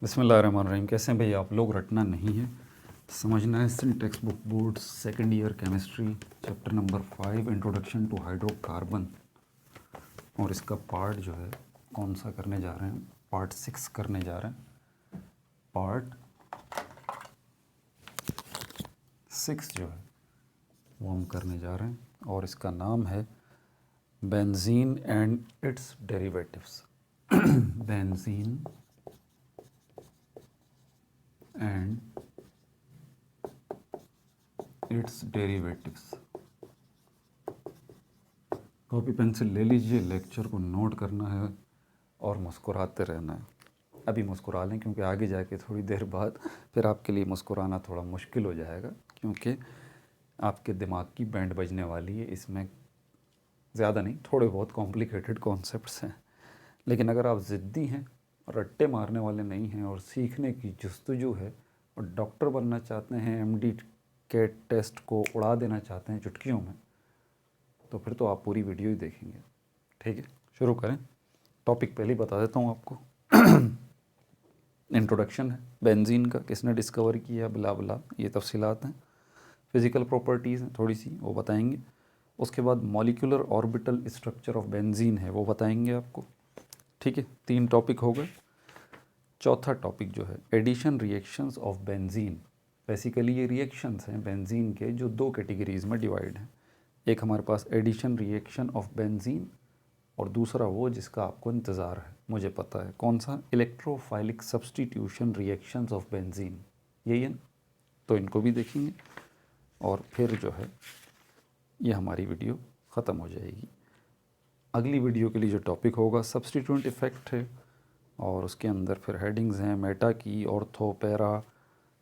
बिस्मिल्लाहिर्रहमानिर्रहीम। कैसे हैं भाई आप लोग? रटना नहीं है, समझना है। Syntax book board second year chemistry chapter number 5 introduction to hydrocarbon. और इसका पार्ट जो है कौन सा करने जा रहे हैं? पार्ट 6 करने जा रहे हैं। पार्ट 6 जो है वो हम करने जा रहे हैं और इसका नाम है benzene and it's derivatives. Benzene and it's derivatives. Copy pencil ले लीजिए, लेक्चर को नोट करना है और मुस्कुराते रहना है। अभी मुस्कुरा लें क्योंकि आगे जाके थोड़ी देर बाद फिर आपके लिए मुस्कुराना थोड़ा मुश्किल हो जाएगा, क्योंकि आपके दिमाग की बैंड बजने वाली है। इसमें ज़्यादा नहीं, थोड़े बहुत कॉम्प्लिकेटेड कॉन्सेप्ट्स हैं, लेकिन अगर आप ज़िद्दी हैं, रट्टे मारने वाले नहीं हैं और सीखने की जस्तजू है और डॉक्टर बनना चाहते हैं, एमडी के टेस्ट को उड़ा देना चाहते हैं चुटकियों में, तो फिर तो आप पूरी वीडियो ही देखेंगे। ठीक है, शुरू करें। टॉपिक पहले ही बता देता हूँ आपको। इंट्रोडक्शन है बेंजीन का, किसने डिस्कवर किया, बिला बिला ये तफसीलात हैं। फिज़िकल प्रॉपर्टीज़ हैं थोड़ी सी, वो बताएंगे। उसके बाद molecular orbital structure of benzene है, वो बताएंगे आपको। ठीक है, 3 टॉपिक हो गए। चौथा टॉपिक जो है addition reactions of benzene. Basically ये रिएक्शंस हैं बेंजीन के जो 2 कैटेगरीज में डिवाइड हैं। एक हमारे पास एडिशन रिएक्शन ऑफ बेंजीन और दूसरा वो जिसका आपको इंतज़ार है, मुझे पता है कौन सा, इलेक्ट्रोफाइलिक सब्सटीट्यूशन रिएक्शंस ऑफ बेंजीन। यही है ना? तो इनको भी देखेंगे और फिर जो है ये हमारी वीडियो ख़त्म हो जाएगी। अगली वीडियो के लिए जो टॉपिक होगा सब्सटीट्यूएंट इफ़ेक्ट है और उसके अंदर फिर हेडिंग्स हैं मेटा की, ortho, para,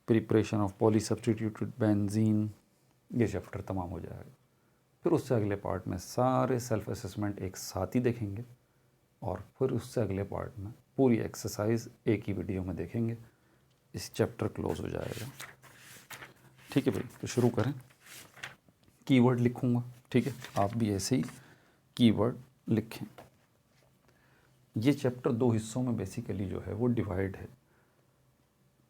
preparation of poly substituted benzene. ये चैप्टर तमाम हो जाएगा। फिर उससे अगले पार्ट में सारे सेल्फ असेसमेंट एक साथ ही देखेंगे और फिर उससे अगले पार्ट में पूरी एक्सरसाइज एक ही वीडियो में देखेंगे। इस चैप्टर क्लोज हो जाएगा। ठीक है भाई, तो शुरू करें। कीवर्ड लिखूँगा, ठीक है, आप भी ऐसे ही कीवर्ड लिखें। ये चैप्टर 2 हिस्सों में बेसिकली जो है वो डिवाइड है,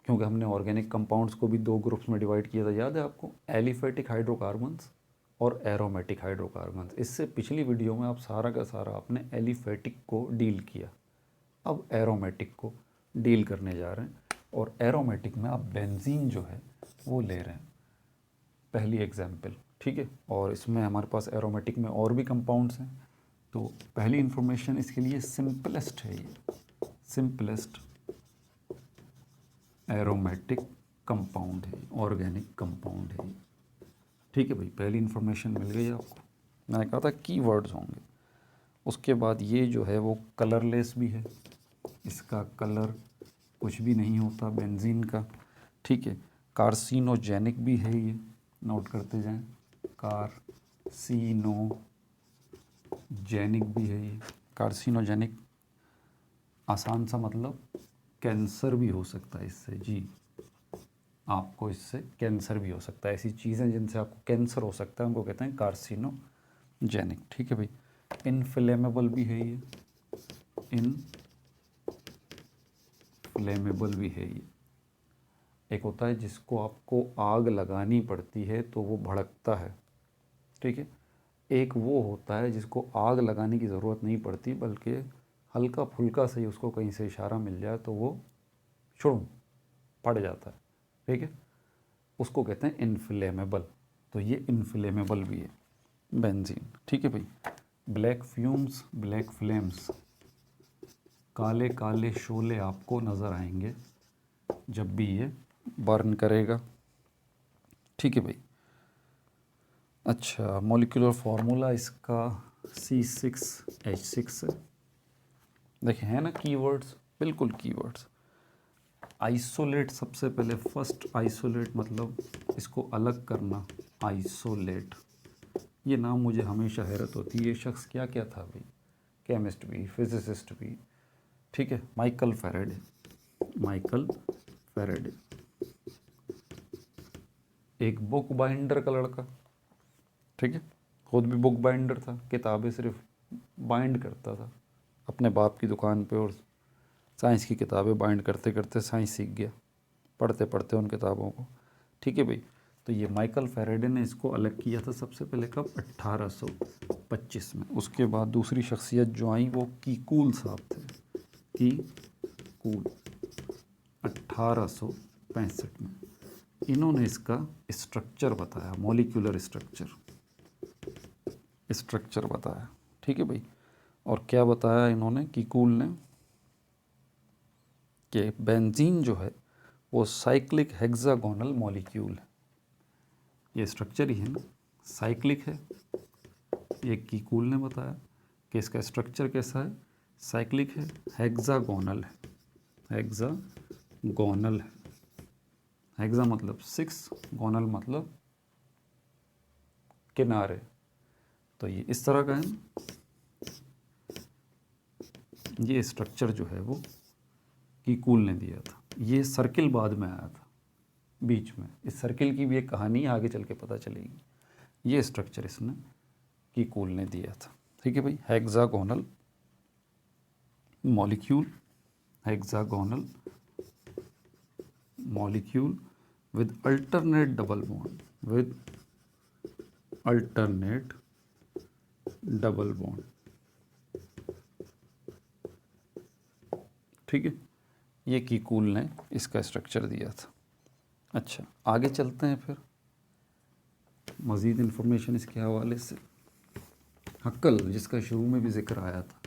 क्योंकि हमने ऑर्गेनिक कंपाउंड्स को भी 2 ग्रुप्स में डिवाइड किया था, याद है आपको? एलिफेटिक हाइड्रोकार्बन्स और एरोमेटिक हाइड्रोकार्बन्स। इससे पिछली वीडियो में आप सारा का सारा आपने एलिफेटिक को डील किया, अब एरोमेटिक को डील करने जा रहे हैं। और एरोमेटिक में आप बेंजीन जो है वो ले रहे हैं, पहली एग्जाम्पल। ठीक है, और इसमें हमारे पास एरोमेटिक में और भी कंपाउंड्स हैं। तो पहली इंफॉर्मेशन इसके लिए सिंपलेस्ट है, ये सिंपलेस्ट एरोमेटिक कंपाउंड है, ऑर्गेनिक कंपाउंड है। ठीक है भाई, पहली इन्फॉर्मेशन मिल गई आपको। मैंने कहा था कीवर्ड्स होंगे। उसके बाद ये जो है वो कलरलेस भी है, इसका कलर कुछ भी नहीं होता बेंजीन का। ठीक है, कार्सिनोजेनिक भी है, ये नोट करते जाएं। कार्सिनोजेनिक भी है ये। कार्सिनोजेनिक आसान सा मतलब कैंसर भी हो सकता है इससे। जी, आपको इससे कैंसर भी हो सकता है। ऐसी चीज़ें जिनसे आपको कैंसर हो सकता है उनको कहते हैं कार्सिनोजेनिक। ठीक है भाई, इनफ्लेमेबल भी है ये, इनफ्लेमेबल भी है ये। एक होता है जिसको आपको आग लगानी पड़ती है तो वो भड़कता है, ठीक है। एक वो होता है जिसको आग लगाने की ज़रूरत नहीं पड़ती, बल्कि हल्का फुल्का से ही उसको कहीं से इशारा मिल जाए तो वो शुरू पड़ जाता है, ठीक है। उसको कहते हैं इनफ्लेमेबल। तो ये इनफ्लेमेबल भी है बेंजीन। ठीक है भाई, ब्लैक फ्यूम्स, ब्लैक फ्लेम्स, काले काले शोले आपको नज़र आएंगे जब भी ये बर्न करेगा। ठीक है भाई। अच्छा, मॉलिक्यूलर फार्मूला इसका C6H6 है। देखिए है ना कीवर्ड्स, बिल्कुल कीवर्ड्स। आइसोलेट, सबसे पहले फर्स्ट आइसोलेट मतलब इसको अलग करना, आइसोलेट। ये नाम मुझे हमेशा हैरत होती है, ये शख्स क्या क्या था भाई? केमिस्ट भी, फिजिसिस्ट भी। ठीक है, माइकल फैराडे, माइकल फैराडे, एक बुक बाइंडर का लड़का। ठीक है, खुद भी बुक बाइंडर था, किताबें सिर्फ बाइंड करता था अपने बाप की दुकान पे और साइंस की किताबें बाइंड करते करते साइंस सीख गया, पढ़ते पढ़ते उन किताबों को। ठीक है भाई। तो ये माइकल फैराडे ने इसको अलग किया था सबसे पहले, कब? 1825 में। उसके बाद दूसरी शख्सियत जो आई वो कीकूल साहब थे, कीकूल 1865 में। इन्होंने इसका स्ट्रक्चर बताया, मॉलिक्यूलर स्ट्रक्चर बताया। ठीक है भाई। और क्या बताया इन्होंने, कीकूल ने, कि बेंजीन जो है वो साइक्लिक हेक्सागोनल मॉलिक्यूल है। ये स्ट्रक्चर ही है ना, साइक्लिक है। ये कीकूल ने बताया कि इसका स्ट्रक्चर कैसा है, साइक्लिक है, हेक्सागोनल है। हेक्सागोनल है, हेक्सा मतलब 6, गोनल मतलब किनारे। तो ये इस तरह का है ना। ये स्ट्रक्चर जो है वो कीकूल ने दिया था। ये सर्किल बाद में आया था बीच में। इस सर्किल की भी एक कहानी आगे चल के पता चलेगी। ये स्ट्रक्चर इसने कीकूल ने दिया था। ठीक है भाई। Hexagonal molecule, hexagonal molecule with alternate double bond, with alternate double bond. ठीक है। ये कीकूल ने इसका स्ट्रक्चर दिया था। अच्छा, आगे चलते हैं फिर मज़ीद इन्फॉर्मेशन इसके हवाले से। हक्कल, जिसका शुरू में भी जिक्र आया था,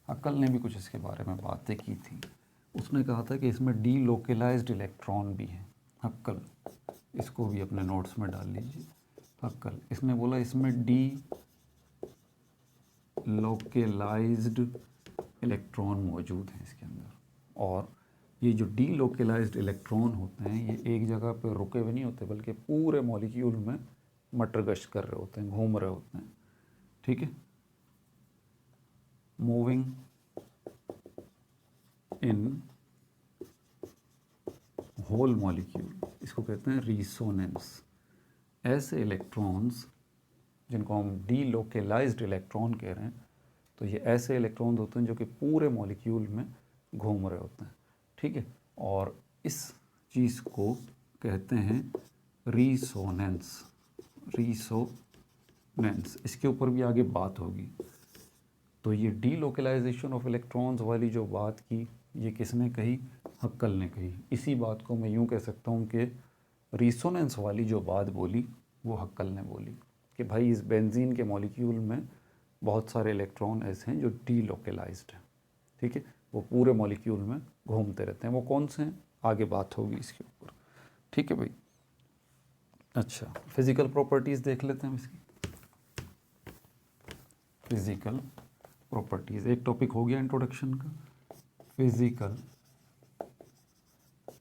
हक्कल ने भी कुछ इसके बारे में बातें की थी। उसने कहा था कि इसमें डी लोकलाइज्ड इलेक्ट्रॉन भी हैं। हक्कल, इसको भी अपने नोट्स में डाल लीजिए। हक्कल, इसने बोला इसमें डी लोकलाइज्ड इलेक्ट्रॉन मौजूद हैं इसके अंदर। और ये जो डी लोकलाइज्ड इलेक्ट्रॉन होते हैं ये एक जगह पर रुके हुए नहीं होते, बल्कि पूरे मॉलिक्यूल में मटरगश्त कर रहे होते हैं, घूम रहे होते हैं। ठीक है। मूविंग इन होल मॉलिक्यूल, इसको कहते हैं रिसोनेंस। ऐसे इलेक्ट्रॉन्स जिनको हम डी लोकलाइज्ड इलेक्ट्रॉन कह रहे हैं, तो ये ऐसे इलेक्ट्रॉन्स होते हैं जो कि पूरे मॉलिक्यूल में घूम रहे होते हैं। ठीक है। और इस चीज़ को कहते हैं रिसोनेंस। रिसोनेंस, इसके ऊपर भी आगे बात होगी। तो ये डी लोकलाइजेशन ऑफ इलेक्ट्रॉन्स वाली जो बात की, ये किसने कही? हक्कल ने कही। इसी बात को मैं यूँ कह सकता हूँ कि रिसोनेंस वाली जो बात बोली वो हक्कल ने बोली कि भाई इस बेंजीन के मॉलिक्यूल में बहुत सारे इलेक्ट्रॉन ऐसे हैं जो डी लोकलाइज्ड हैं। ठीक है। वो पूरे मॉलिक्यूल में घूमते रहते हैं। वो कौन से हैं, आगे बात होगी इसके ऊपर। ठीक है भाई। अच्छा, फिज़िकल प्रॉपर्टीज़ देख लेते हैं इसकी। फिज़िकल प्रॉपर्टीज़ एक टॉपिक हो गया इंट्रोडक्शन का। फिज़िकल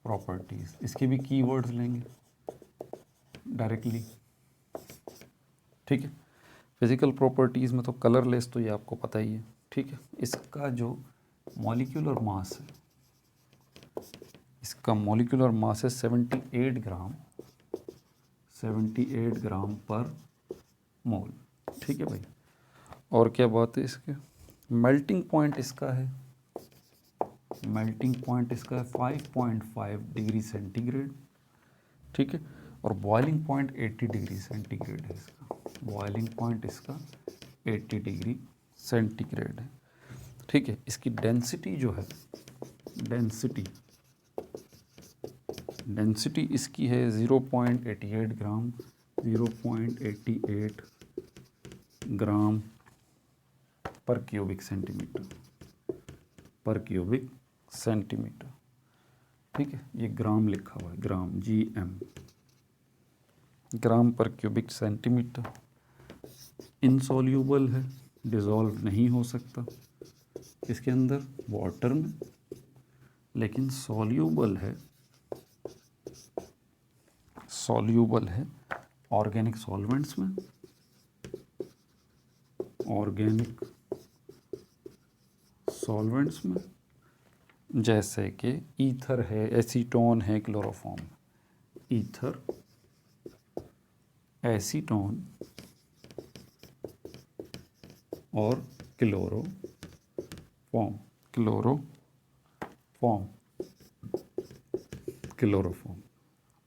प्रॉपर्टीज़, इसके भी कीवर्ड्स लेंगे डायरेक्टली। ठीक है। फिज़िकल प्रॉपर्टीज़ में तो कलरलेस, तो ये आपको पता ही है। ठीक है। इसका जो मॉलिक्यूलर मास है, इसका मॉलिक्यूलर मास है 78 ग्राम, 78 ग्राम पर मोल। ठीक है भाई। और क्या बात है इसके, मेल्टिंग पॉइंट इसका है, मेल्टिंग पॉइंट इसका है 5.5 डिग्री सेंटीग्रेड। ठीक है। और बॉइलिंग पॉइंट 80 डिग्री सेंटीग्रेड है इसका। बॉइलिंग पॉइंट इसका 80 डिग्री सेंटीग्रेड है। ठीक है। इसकी डेंसिटी जो है, डेंसिटी इसकी है 0.88 ग्राम, 0.88 ग्राम पर क्यूबिक सेंटीमीटर, पर क्यूबिक सेंटीमीटर। ठीक है। ये ग्राम लिखा हुआ है, ग्राम, GM, ग्राम पर क्यूबिक सेंटीमीटर। इनसॉल्यूबल है, डिज़ोल्व नहीं हो सकता इसके अंदर, वाटर में, लेकिन सॉल्यूबल है, सॉल्यूबल है ऑर्गेनिक सॉल्वेंट्स में, ऑर्गेनिक सॉल्वेंट्स में, जैसे कि ईथर है, एसीटोन है, क्लोरोफॉर्म। ईथर, एसीटोन और chloroform, chloroform. Form chloroform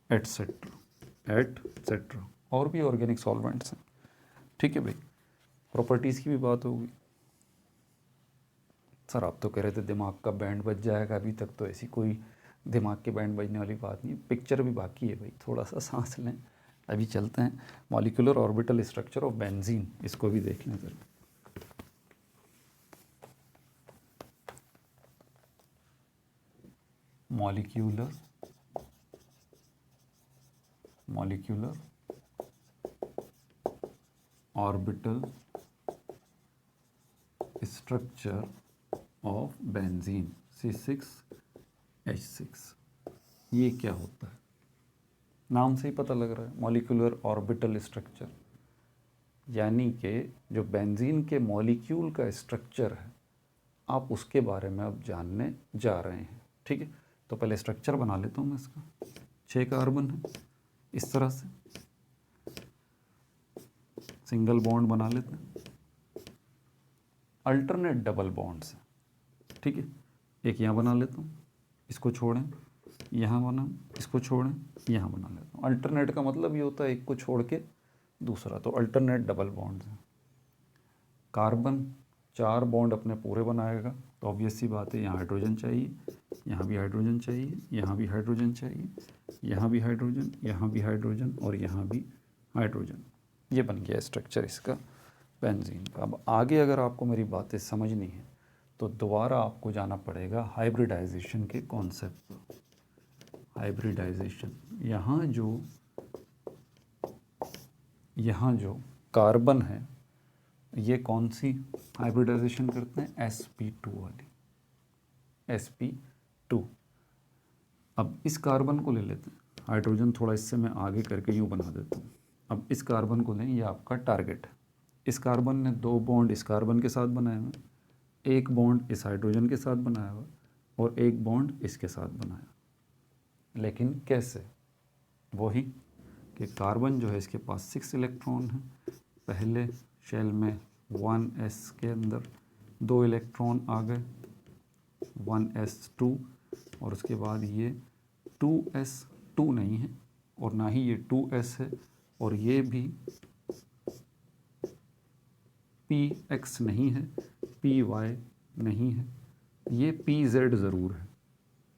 etcetera और भी ऑर्गेनिक सॉल्वेंट्स हैं। ठीक है भाई, प्रॉपर्टीज़ की भी बात होगी। सर आप तो कह रहे थे दिमाग का बैंड बज जाएगा, अभी तक तो ऐसी कोई दिमाग के बैंड बजने वाली बात नहीं, पिक्चर भी बाकी है भाई, थोड़ा सा सांस लें। अभी चलते हैं molecular orbital structure of benzene, इसको भी देख लें sir. Molecular orbital structure of benzene C6H6। ये क्या होता है? नाम से ही पता लग रहा है, मॉलिक्यूलर ऑर्बिटल स्ट्रक्चर, यानी कि जो बेंजीन के मॉलिक्यूल का स्ट्रक्चर है आप उसके बारे में अब जानने जा रहे हैं। ठीक है, तो पहले स्ट्रक्चर बना लेता हूँ मैं इसका। 6 कार्बन है, इस तरह से सिंगल बॉन्ड बना लेते हैं, अल्टरनेट डबल बॉन्ड्स है। ठीक है, एक यहाँ बना लेता हूँ, इसको छोड़ें, यहाँ बना, इसको छोड़ें, यहाँ बना लेता हूँ। अल्टरनेट का मतलब ये होता है एक को छोड़ के दूसरा, तो अल्टरनेट डबल बॉन्ड्स हैं। कार्बन 4 बॉन्ड अपने पूरे बनाएगा, तो ऑब्वियस सी बात है यहाँ हाइड्रोजन चाहिए, यहाँ भी हाइड्रोजन चाहिए, यहाँ भी हाइड्रोजन चाहिए, यहाँ भी हाइड्रोजन, यहाँ भी हाइड्रोजन और यहाँ भी हाइड्रोजन। ये बन गया स्ट्रक्चर इसका बेंजीन का। अब आगे अगर आपको मेरी बातें समझनी है तो दोबारा आपको जाना पड़ेगा हाइब्रिडाइजेशन के कॉन्सेप्ट पर। हाइब्रिडाइजेशन, यहाँ जो कार्बन है ये कौन सी हाइब्रिडाइजेशन करते हैं? sp2 वाली, sp2। अब इस कार्बन को ले लेते हैं, हाइड्रोजन थोड़ा इससे मैं आगे करके यूँ बना देता हूँ। अब इस कार्बन को लें, ये आपका टारगेट है। इस कार्बन ने 2 बॉन्ड इस कार्बन के साथ बनाए हुए, 1 बॉन्ड इस हाइड्रोजन के साथ बनाया हुआ और 1 बॉन्ड इसके साथ बनाया। लेकिन कैसे? वही कि कार्बन जो है इसके पास 6 इलेक्ट्रॉन है, पहले शेल में 1s के अंदर 2 इलेक्ट्रॉन आ गए, 1s2, और उसके बाद ये 2s2 नहीं है और ना ही ये 2s है, और ये भी px नहीं है, py नहीं है, ये pz ज़रूर है।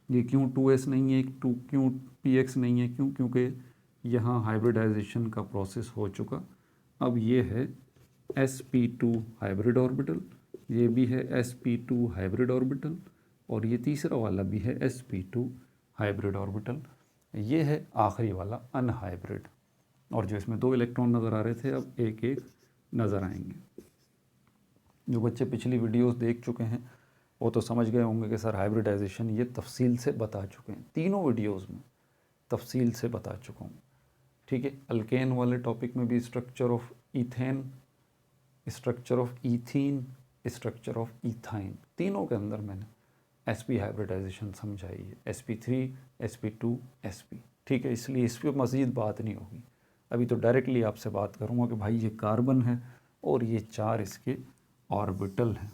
ये क्यों 2s नहीं है, क्यों px नहीं है? क्योंकि यहाँ हाइब्रिडाइजेशन का प्रोसेस हो चुका। अब ये है sp2 हाइब्रिड ऑर्बिटल, ये भी है sp2 हाइब्रिड ऑर्बिटल, और ये तीसरा वाला भी है sp2 हाइब्रिड ऑर्बिटल। ये है आखिरी वाला अनहाइब्रिड, और जो इसमें 2 इलेक्ट्रॉन नज़र आ रहे थे अब एक एक नज़र आएंगे। जो बच्चे पिछली वीडियोस देख चुके हैं वो तो समझ गए होंगे कि सर हाइब्रिडाइजेशन ये तफसील से बता चुके हैं, तीनों वीडियोस में तफसील से बता चुका हूँ। ठीक है, अल्केन वाले टॉपिक में भी structure of ethane, structure of ethene, structure of ethyne, तीनों के अंदर मैंने sp हाइब्रिडाइजेशन समझाई है, sp3, sp2, sp। ठीक है, इसलिए इस पर मज़ीद बात नहीं होगी। अभी तो डायरेक्टली आपसे बात करूँगा कि भाई ये कार्बन है और ये 4 इसके ऑर्बिटल हैं।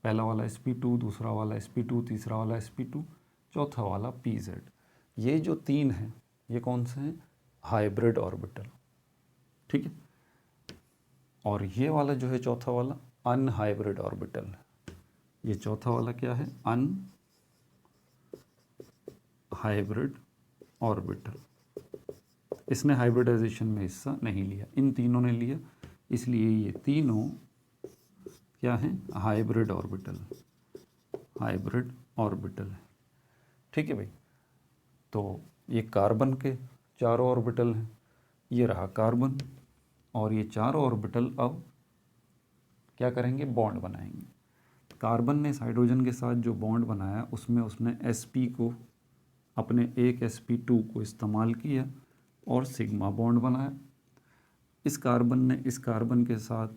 पहला वाला sp2, दूसरा वाला sp2, तीसरा वाला sp2, चौथा वाला pz। ये जो 3 हैं ये कौन से हैं? Hybrid orbital. ठीक है, और ये वाला जो है चौथा वाला अनहाइब्रिड ऑर्बिटल है। ये चौथा वाला क्या है? Unhybrid orbital. इसने हाइब्रिडाइजेशन में हिस्सा नहीं लिया, इन तीनों ने लिया, इसलिए ये तीनों क्या हैं? हाइब्रिड ऑर्बिटल, हाइब्रिड ऑर्बिटल है। ठीक है भाई, तो ये कार्बन के 4 ऑर्बिटल हैं, ये रहा कार्बन, और ये 4 ऑर्बिटल अब क्या करेंगे? बॉन्ड बनाएंगे। कार्बन ने इस हाइड्रोजन के साथ जो बॉन्ड बनाया उसमें उसने sp को, अपने एक sp2 को इस्तेमाल किया और सिग्मा बॉन्ड बनाया। इस कार्बन ने इस कार्बन के साथ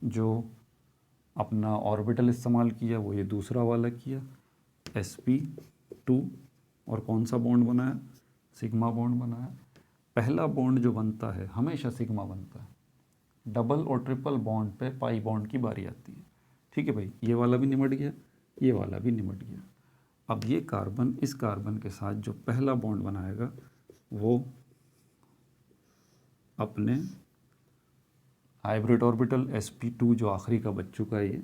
जो अपना ऑर्बिटल इस्तेमाल किया वो ये दूसरा वाला किया, sp2, और कौन सा बॉन्ड बनाया? सिग्मा बॉन्ड बनाया। पहला बॉन्ड जो बनता है हमेशा सिग्मा बनता है, डबल और ट्रिपल बॉन्ड पे पाई बॉन्ड की बारी आती है। ठीक है भाई, ये वाला भी निमट गया, ये वाला भी निमट गया। अब ये कार्बन इस कार्बन के साथ जो पहला बॉन्ड बनाएगा वो अपने हाइब्रिड ऑर्बिटल sp2 जो आखिरी का बच चुका है ये,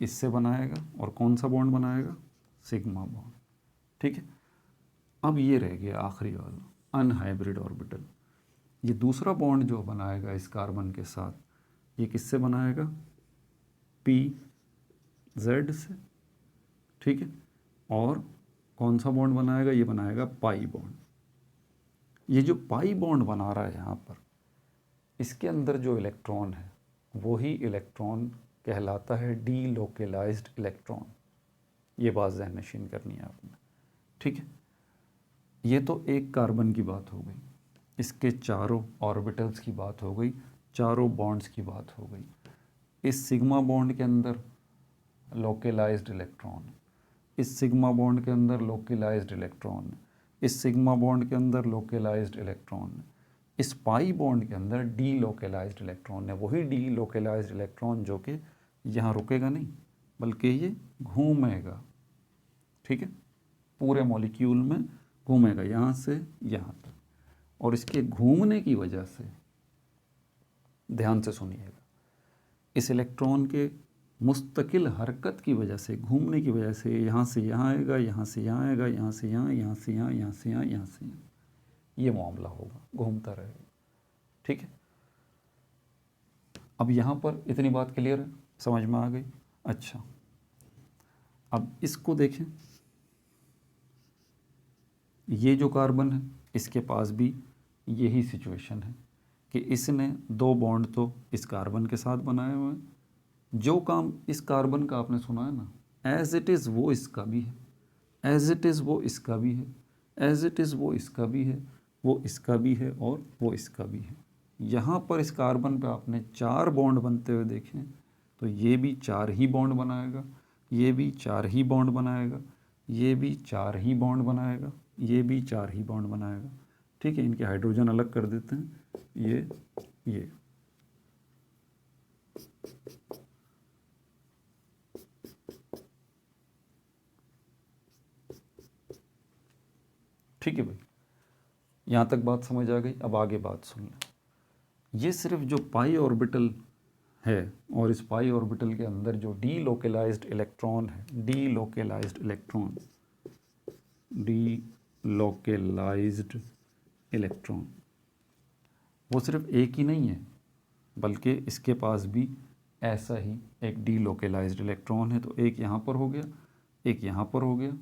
इससे बनाएगा। और कौन सा बॉन्ड बनाएगा? Sigma bond. ठीक है। अब ये रह गया आखिरी वाला अनहाइब्रिड ऑर्बिटल। ये दूसरा बॉन्ड जो बनाएगा इस कार्बन के साथ, ये किससे बनाएगा? pz से। ठीक है। और कौन सा बॉन्ड बनाएगा? ये बनाएगा पाई बॉन्ड। ये जो पाई बॉन्ड बना रहा है यहाँ पर, इसके अंदर जो इलेक्ट्रॉन है वही इलेक्ट्रॉन कहलाता है डीलोकेलाइज्ड इलेक्ट्रॉन। ये बात ज़हन नशीन करनी है आपने। ठीक है। ये तो एक कार्बन की बात हो गई, इसके चारों ऑर्बिटल्स की बात हो गई, चारों बॉन्ड्स की बात हो गई। इस सिग्मा बॉन्ड के अंदर लोकेलाइज्ड इलेक्ट्रॉन, इस सिग्मा बॉन्ड के अंदर लोकेलाइज्ड इलेक्ट्रॉन, इस सिग्मा बॉन्ड के अंदर लोकेलाइज्ड इलेक्ट्रॉन, इस पाई बॉन्ड के अंदर डीलोकेलाइज्ड इलेक्ट्रॉन है। वही डीलोकेलाइज्ड इलेक्ट्रॉन जो कि यहाँ रुकेगा नहीं बल्कि ये घूमेगा। ठीक है। पूरे मॉलिक्यूल में घूमेगा यहाँ से यहाँ तक। और इसके घूमने की वजह से, ध्यान से सुनिएगा, इस इलेक्ट्रॉन के मुस्तकिल हरकत की वजह से, घूमने की वजह से यहाँ से यहाँ आएगा, यहाँ से यहाँ आएगा, यहाँ से यहाँ, यहाँ से यहाँ, यहाँ से यहाँ, यहाँ से यहाँ, ये मामला होगा, घूमता रहेगा। ठीक है। अब यहाँ पर इतनी बात क्लियर है, समझ में आ गई? अच्छा, अब इसको देखें। ये जो कार्बन है इसके पास भी यही सिचुएशन है कि इसने दो बॉन्ड तो इस कार्बन के साथ बनाए हुए हैं। जो काम इस कार्बन का आपने सुना है ना, एज इट इज़ वो इसका भी है, एज इट इज़ वो इसका भी है, एज इट इज़ वो इसका भी है, वो इसका भी है और वो इसका भी है। यहाँ पर इस कार्बन पे आपने 4 बॉन्ड बनते हुए देखें तो ये भी 4 ही बॉन्ड बनाएगा, ये भी 4 ही बॉन्ड बनाएगा, ये भी 4 ही बॉन्ड बनाएगा, ये भी 4 ही बॉन्ड बनाएगा। ठीक है। इनके हाइड्रोजन अलग कर देते हैं, ये ठीक है भाई, यहाँ तक बात समझ आ गई। अब आगे बात सुन लें। ये सिर्फ जो पाई ऑर्बिटल है और इस पाई ऑर्बिटल के अंदर जो डीलोकेलाइज्ड इलेक्ट्रॉन है, डीलोकेलाइज्ड इलेक्ट्रॉन, वो सिर्फ एक ही नहीं है बल्कि इसके पास भी ऐसा ही एक डीलोकेलाइज्ड इलेक्ट्रॉन है। तो एक यहाँ पर हो गया, एक यहाँ पर हो गया,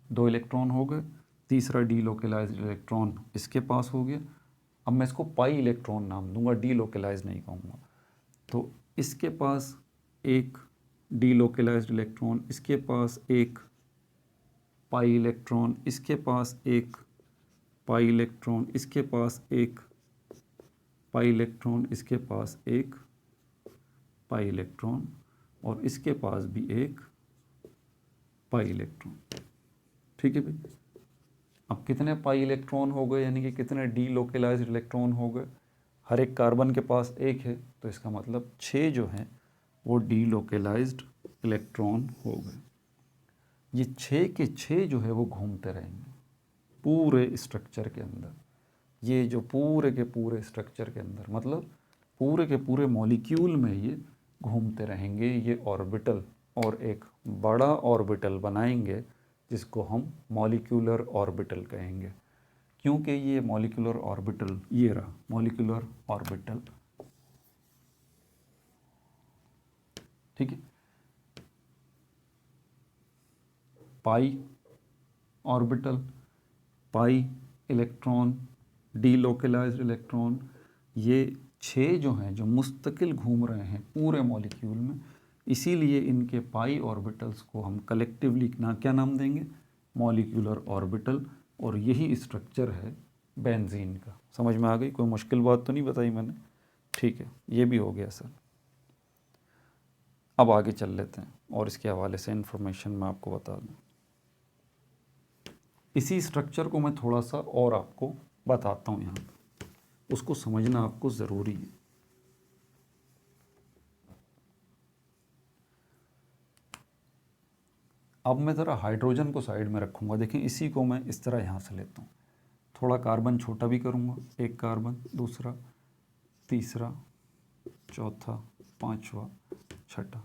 2 इलेक्ट्रॉन हो गए। तीसरा डीलोकेलाइज्ड इलेक्ट्रॉन इसके पास हो गया। अब मैं इसको पाई इलेक्ट्रॉन नाम दूंगा, डीलोकेलाइज्ड नहीं कहूँगा। तो इसके पास एक डीलोकेलाइज्ड इलेक्ट्रॉन, इसके पास एक पाई इलेक्ट्रॉन, इसके पास एक पाई इलेक्ट्रॉन, इसके पास एक पाई इलेक्ट्रॉन, इसके पास एक पाई इलेक्ट्रॉन और इसके पास भी एक पाई इलेक्ट्रॉन। ठीक है भाई। अब कितने पाई इलेक्ट्रॉन हो गए, यानी कि कितने डीलोकेलाइज्ड इलेक्ट्रॉन हो गए? हर एक कार्बन के पास एक है, तो इसका मतलब 6 जो हैं वो डीलोकेलाइज्ड इलेक्ट्रॉन हो गए। ये 6 के 6 जो है वो घूमते रहेंगे पूरे स्ट्रक्चर के अंदर। ये जो पूरे के पूरे स्ट्रक्चर के अंदर, मतलब पूरे के पूरे मॉलिक्यूल में ये घूमते रहेंगे। ये ऑर्बिटल और एक बड़ा ऑर्बिटल बनाएंगे जिसको हम मॉलिक्यूलर ऑर्बिटल कहेंगे, क्योंकि ये मॉलिक्यूलर ऑर्बिटल, ये रहा मॉलिक्यूलर ऑर्बिटल। ठीक है। पाई ऑर्बिटल, पाई इलेक्ट्रॉन, डीलोकेलाइज्ड इलेक्ट्रॉन, ये 6 जो हैं जो मुस्तकिल घूम रहे हैं पूरे मॉलिक्यूल में। इसीलिए इनके पाई ऑर्बिटल्स को हम कलेक्टिवली ना क्या नाम देंगे? Molecular orbital. और यही स्ट्रक्चर है बेंजीन का। समझ में आ गई? कोई मुश्किल बात तो नहीं बताई मैंने? ठीक है, ये भी हो गया सर। अब आगे चल लेते हैं और इसके हवाले से इन्फॉर्मेशन मैं आपको बता दूँ। इसी स्ट्रक्चर को मैं थोड़ा सा और आपको बताता हूँ यहाँ पर, उसको समझना आपको ज़रूरी है। अब मैं ज़रा हाइड्रोजन को साइड में रखूँगा। देखें इसी को मैं इस तरह यहाँ से लेता हूँ, थोड़ा कार्बन छोटा भी करूँगा, एक कार्बन, दूसरा, तीसरा, चौथा, पांचवा, छठा।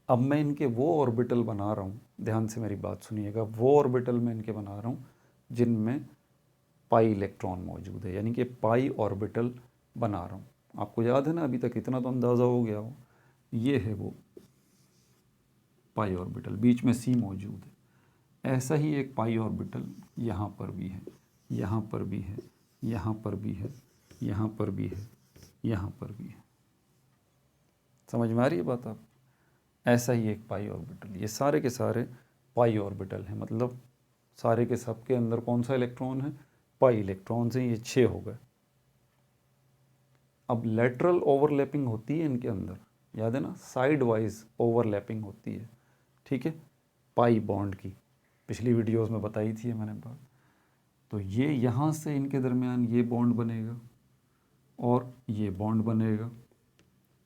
अब मैं इनके वो ऑर्बिटल बना रहा हूँ, ध्यान से मेरी बात सुनिएगा, वो ऑर्बिटल मैं इनके बना रहा हूँ जिनमें पाई इलेक्ट्रॉन मौजूद है, यानी कि पाई ऑर्बिटल बना रहा हूँ। आपको याद है ना, अभी तक इतना तो अंदाज़ा हो गया हो, ये है वो पाई ऑर्बिटल, बीच में सी मौजूद है। ऐसा ही एक पाई ऑर्बिटल यहाँ पर भी है, यहाँ पर भी है, यहाँ पर भी है, यहाँ पर भी है, यहाँ पर भी है। समझ में आ रही है बात आप? ऐसा ही एक पाई ऑर्बिटल, ये सारे के सारे पाई ऑर्बिटल हैं, मतलब सारे के सब के अंदर कौन सा इलेक्ट्रॉन है? पाई इलेक्ट्रॉन्स हैं। ये 6 हो गए। अब लेटरल ओवरलैपिंग होती है इनके अंदर, याद है ना, साइड वाइज ओवरलैपिंग होती है, ठीक है, पाई बॉन्ड की, पिछली वीडियोस में बताई थी मैंने बात। तो ये यहाँ से इनके दरमियान ये बॉन्ड बनेगा और ये बॉन्ड बनेगा।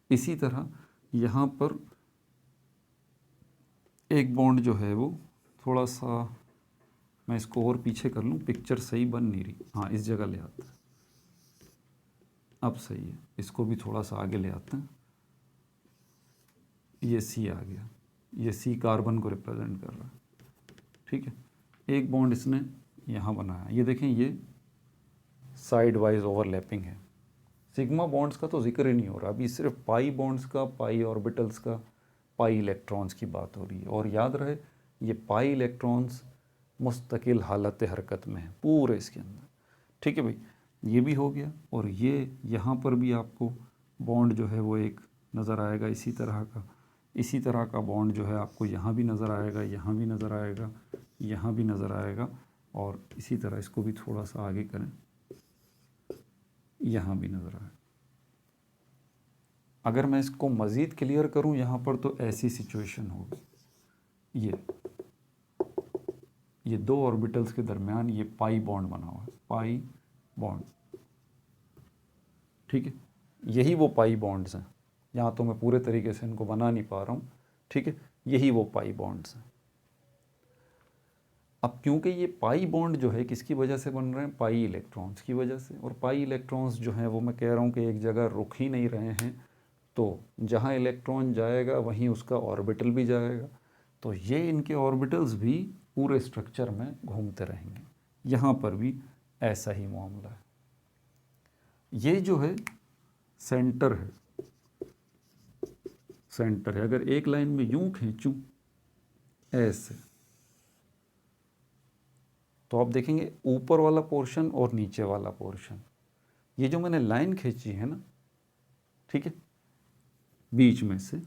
इसी तरह यहाँ पर एक बॉन्ड जो है वो थोड़ा सा, मैं इसको और पीछे कर लूँ, पिक्चर सही बन नहीं रही, हाँ इस जगह ले आते हैं, अब सही है। इसको भी थोड़ा सा आगे ले आते हैं, ये सी आ गया, ये सी कार्बन को रिप्रेजेंट कर रहा है, ठीक है। एक बॉन्ड इसने यहाँ बनाया, ये देखें ये साइड वाइज ओवरलैपिंग है। सिग्मा बॉन्ड्स का तो जिक्र ही नहीं हो रहा, अभी सिर्फ पाई बॉन्ड्स का, पाई ऑर्बिटल्स का, पाई इलेक्ट्रॉन्स की बात हो रही है। और याद रहे ये पाई इलेक्ट्रॉन्स मुस्तकिल हालत हरकत में है पूरे इसके अंदर, ठीक है भाई। ये भी हो गया। और ये यहाँ पर भी आपको बॉन्ड जो है वो एक नज़र आएगा, इसी तरह का बॉन्ड जो है आपको यहाँ भी नज़र आएगा, यहाँ भी नज़र आएगा, यहाँ भी नज़र आएगा। और इसी तरह इसको भी थोड़ा सा आगे करें, यहाँ भी नज़र आए। अगर मैं इसको मज़ीद क्लियर करूँ यहाँ पर, तो ऐसी सिचुएशन होगी, ये दो ऑर्बिटल्स के दरमियान ये पाई बॉन्ड बना हुआ है, पाई बॉन्ड, ठीक है। यही वो पाई बॉन्ड्स हैं, यहाँ तो मैं पूरे तरीके से इनको बना नहीं पा रहा हूँ, ठीक है, यही वो पाई बॉन्ड्स हैं। अब क्योंकि ये पाई बॉन्ड जो है किसकी वजह से बन रहे हैं? पाई इलेक्ट्रॉन्स की वजह से। और पाई इलेक्ट्रॉन्स जो हैं वो मैं कह रहा हूँ कि एक जगह रुक ही नहीं रहे हैं, तो जहाँ इलेक्ट्रॉन जाएगा वहीं उसका ऑर्बिटल भी जाएगा, तो ये इनके ऑर्बिटल्स भी पूरे स्ट्रक्चर में घूमते रहेंगे। यहाँ पर भी ऐसा ही मामला है। ये जो है सेंटर है, सेंटर है। अगर एक लाइन में यूं खींचूं ऐसे, तो आप देखेंगे ऊपर वाला पोर्शन और नीचे वाला पोर्शन, ये जो मैंने लाइन खींची है ना, ठीक है, बीच में से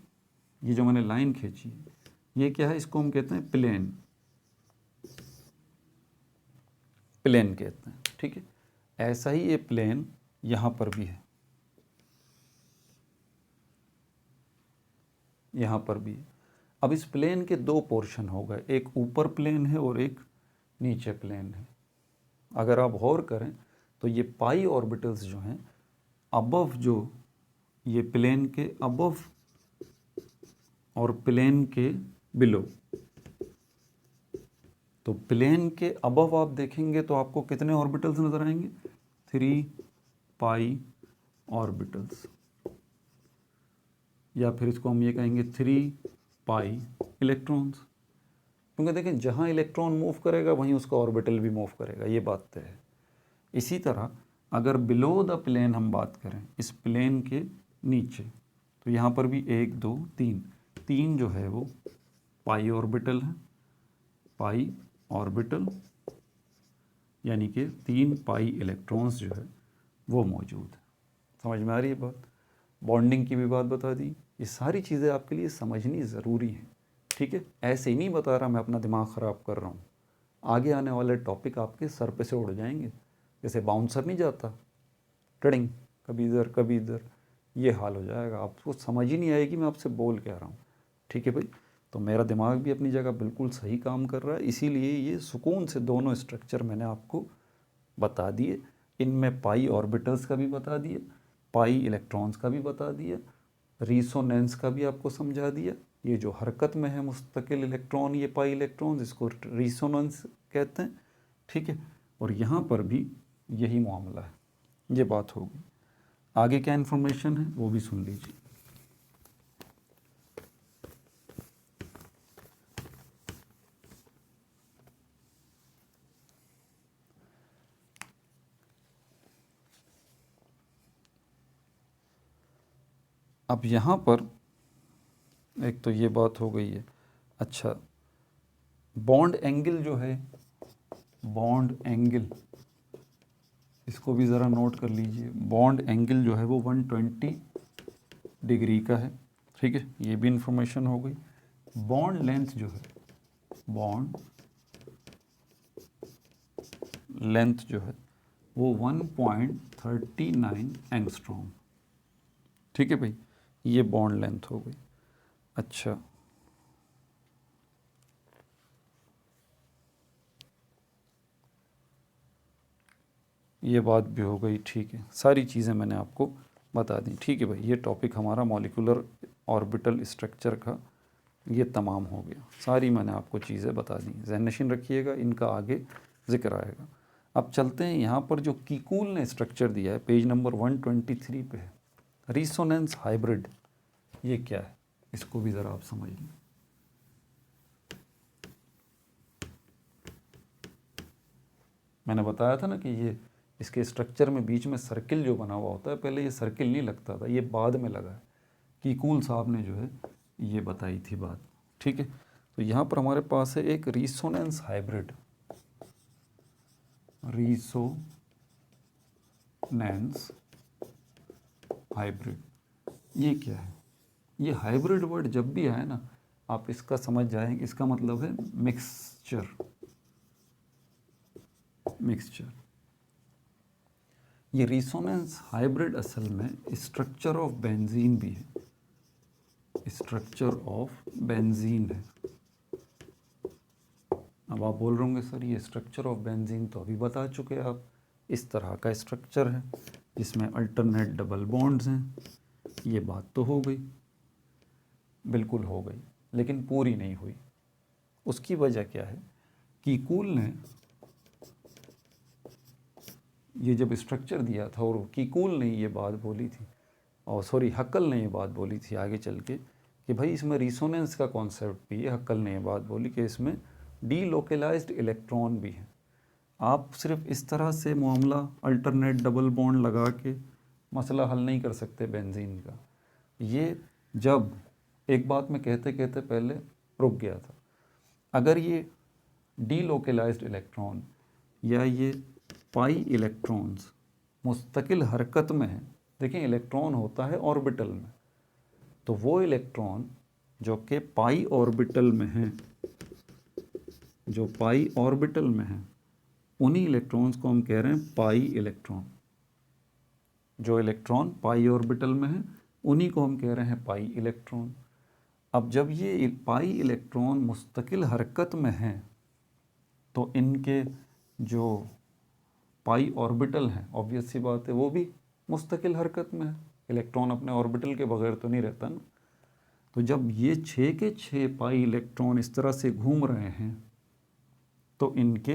ये जो मैंने लाइन खींची है, ये क्या है? इसको हम कहते हैं प्लेन, प्लेन कहते हैं, ठीक है। ऐसा ही ये प्लेन यहाँ पर भी है, यहाँ पर भी है। अब इस प्लेन के दो पोर्शन हो गए, एक ऊपर प्लेन है और एक नीचे प्लेन है। अगर आप गौर करें तो ये पाई ऑर्बिटल्स जो हैं अबव, जो ये प्लेन के अबव और प्लेन के बिलो, तो प्लेन के अबव आप देखेंगे तो आपको कितने ऑर्बिटल्स नजर आएंगे? 3 पाई ऑर्बिटल्स, या फिर इसको हम ये कहेंगे 3 पाई इलेक्ट्रॉन्स। क्योंकि देखें जहाँ इलेक्ट्रॉन मूव करेगा वहीं उसका ऑर्बिटल भी मूव करेगा, ये बात तय है। इसी तरह अगर बिलो द प्लेन हम बात करें, इस प्लेन के नीचे, तो यहाँ पर भी 1 2 3 जो है वो पाई ऑर्बिटल है, पाई ऑर्बिटल, यानी कि 3 पाई इलेक्ट्रॉन्स जो है वो मौजूद है। समझ में आ रही है बात? बॉन्डिंग की भी बात बता दी। ये सारी चीज़ें आपके लिए समझनी ज़रूरी है, ठीक है। ऐसे ही नहीं बता रहा मैं अपना दिमाग ख़राब कर रहा हूँ, आगे आने वाले टॉपिक आपके सर पे से उड़ जाएंगे, जैसे बाउंसर नहीं जाता, टडिंग, कभी इधर कभी इधर, ये हाल हो जाएगा, आपको समझ ही नहीं आएगी मैं आपसे बोल क्या रहा हूँ, ठीक है भाई। तो मेरा दिमाग भी अपनी जगह बिल्कुल सही काम कर रहा है, इसीलिए ये सुकून से दोनों स्ट्रक्चर मैंने आपको बता दिए। इनमें पाई ऑर्बिटल्स का भी बता दिया, पाई इलेक्ट्रॉन्स का भी बता दिया, रिसोनेंस का भी आपको समझा दिया, ये जो हरकत में है मुस्तकिल इलेक्ट्रॉन, ये पाई इलेक्ट्रॉन, इसको रिसोनेंस कहते हैं, ठीक है। और यहाँ पर भी यही मामला है, ये बात होगी। आगे क्या इन्फॉर्मेशन है वो भी सुन लीजिए। अब यहाँ पर एक तो ये बात हो गई है। अच्छा, बॉन्ड एंगल जो है, बॉन्ड एंगल, इसको भी ज़रा नोट कर लीजिए। बॉन्ड एंगल जो है वो 120 डिग्री का है, ठीक है, ये भी इंफॉर्मेशन हो गई। बॉन्ड लेंथ जो है, बॉन्ड लेंथ जो है वो 1.39 एंगस्ट्रॉम, ठीक है भाई, ये बॉन्ड लेंथ हो गई। अच्छा, ये बात भी हो गई, ठीक है, सारी चीज़ें मैंने आपको बता दी, ठीक है भाई। ये टॉपिक हमारा मॉलिक्यूलर ऑर्बिटल स्ट्रक्चर का ये तमाम हो गया, सारी मैंने आपको चीज़ें बता दी, ज़हन-नशीन रखिएगा, इनका आगे जिक्र आएगा। अब चलते हैं यहाँ पर जो कीकूल ने स्ट्रक्चर दिया है, पेज नंबर 123 पे है, रिसोनेंस हाइब्रिड, ये क्या है, इसको भी ज़रा आप समझिए। मैंने बताया था ना कि ये इसके स्ट्रक्चर में बीच में सर्किल जो बना हुआ होता है, पहले ये सर्किल नहीं लगता था, ये बाद में लगा है। कीकूल साहब ने जो है ये बताई थी बात, ठीक है। तो यहाँ पर हमारे पास है एक रिसोनेंस हाइब्रिड, रिसोनेंस हाइब्रिड, ये क्या है? ये हाइब्रिड वर्ड जब भी आए ना, आप इसका समझ जाएंगे, इसका मतलब है मिक्सचर, मिक्सचर। ये रिसोनेंस हाइब्रिड असल में स्ट्रक्चर ऑफ बेंजीन भी है, स्ट्रक्चर ऑफ बेंजीन है। अब आप बोल रहे होंगे सर ये स्ट्रक्चर ऑफ बेंजीन तो अभी बता चुके आप, इस तरह का स्ट्रक्चर है जिसमें अल्टरनेट डबल बॉन्ड्स हैं, ये बात तो हो गई, बिल्कुल हो गई, लेकिन पूरी नहीं हुई। उसकी वजह क्या है? कीकूल ने ये जब स्ट्रक्चर दिया था, और कीकूल ने ये बात बोली थी, और सॉरी हक्कल ने ये बात बोली थी आगे चल के कि भाई इसमें रिसोनेंस का कॉन्सेप्ट भी है। हक्कल ने ये बात बोली कि इसमें डीलोकलाइज्ड इलेक्ट्रॉन भी है। आप सिर्फ इस तरह से मामला अल्टरनेट डबल बॉन्ड लगा के मसला हल नहीं कर सकते बेंजीन का। ये जब एक बात में कहते कहते पहले रुक गया था। अगर ये डीलोकलाइज्ड इलेक्ट्रॉन या ये पाई इलेक्ट्रॉन्स मुस्तकिल हरकत में है, देखें इलेक्ट्रॉन होता है ऑर्बिटल में, तो वो इलेक्ट्रॉन जो कि पाई ऑर्बिटल में हैं, जो पाई ऑर्बिटल में हैं, उन्हीं इलेक्ट्रॉन्स को हम कह रहे हैं पाई इलेक्ट्रॉन। जो इलेक्ट्रॉन पाई ऑर्बिटल में है उन्हीं को हम कह रहे हैं पाई इलेक्ट्रॉन। अब जब ये पाई इलेक्ट्रॉन मुस्तकिल हरकत में हैं तो इनके जो पाई ऑर्बिटल हैं, ऑब्वियस सी बात है वो भी मुस्तकिल हरकत में है, इलेक्ट्रॉन अपने ऑर्बिटल के बगैर तो नहीं रहता ना। तो जब ये 6 के 6 पाई इलेक्ट्रॉन इस तरह से घूम रहे हैं तो इनके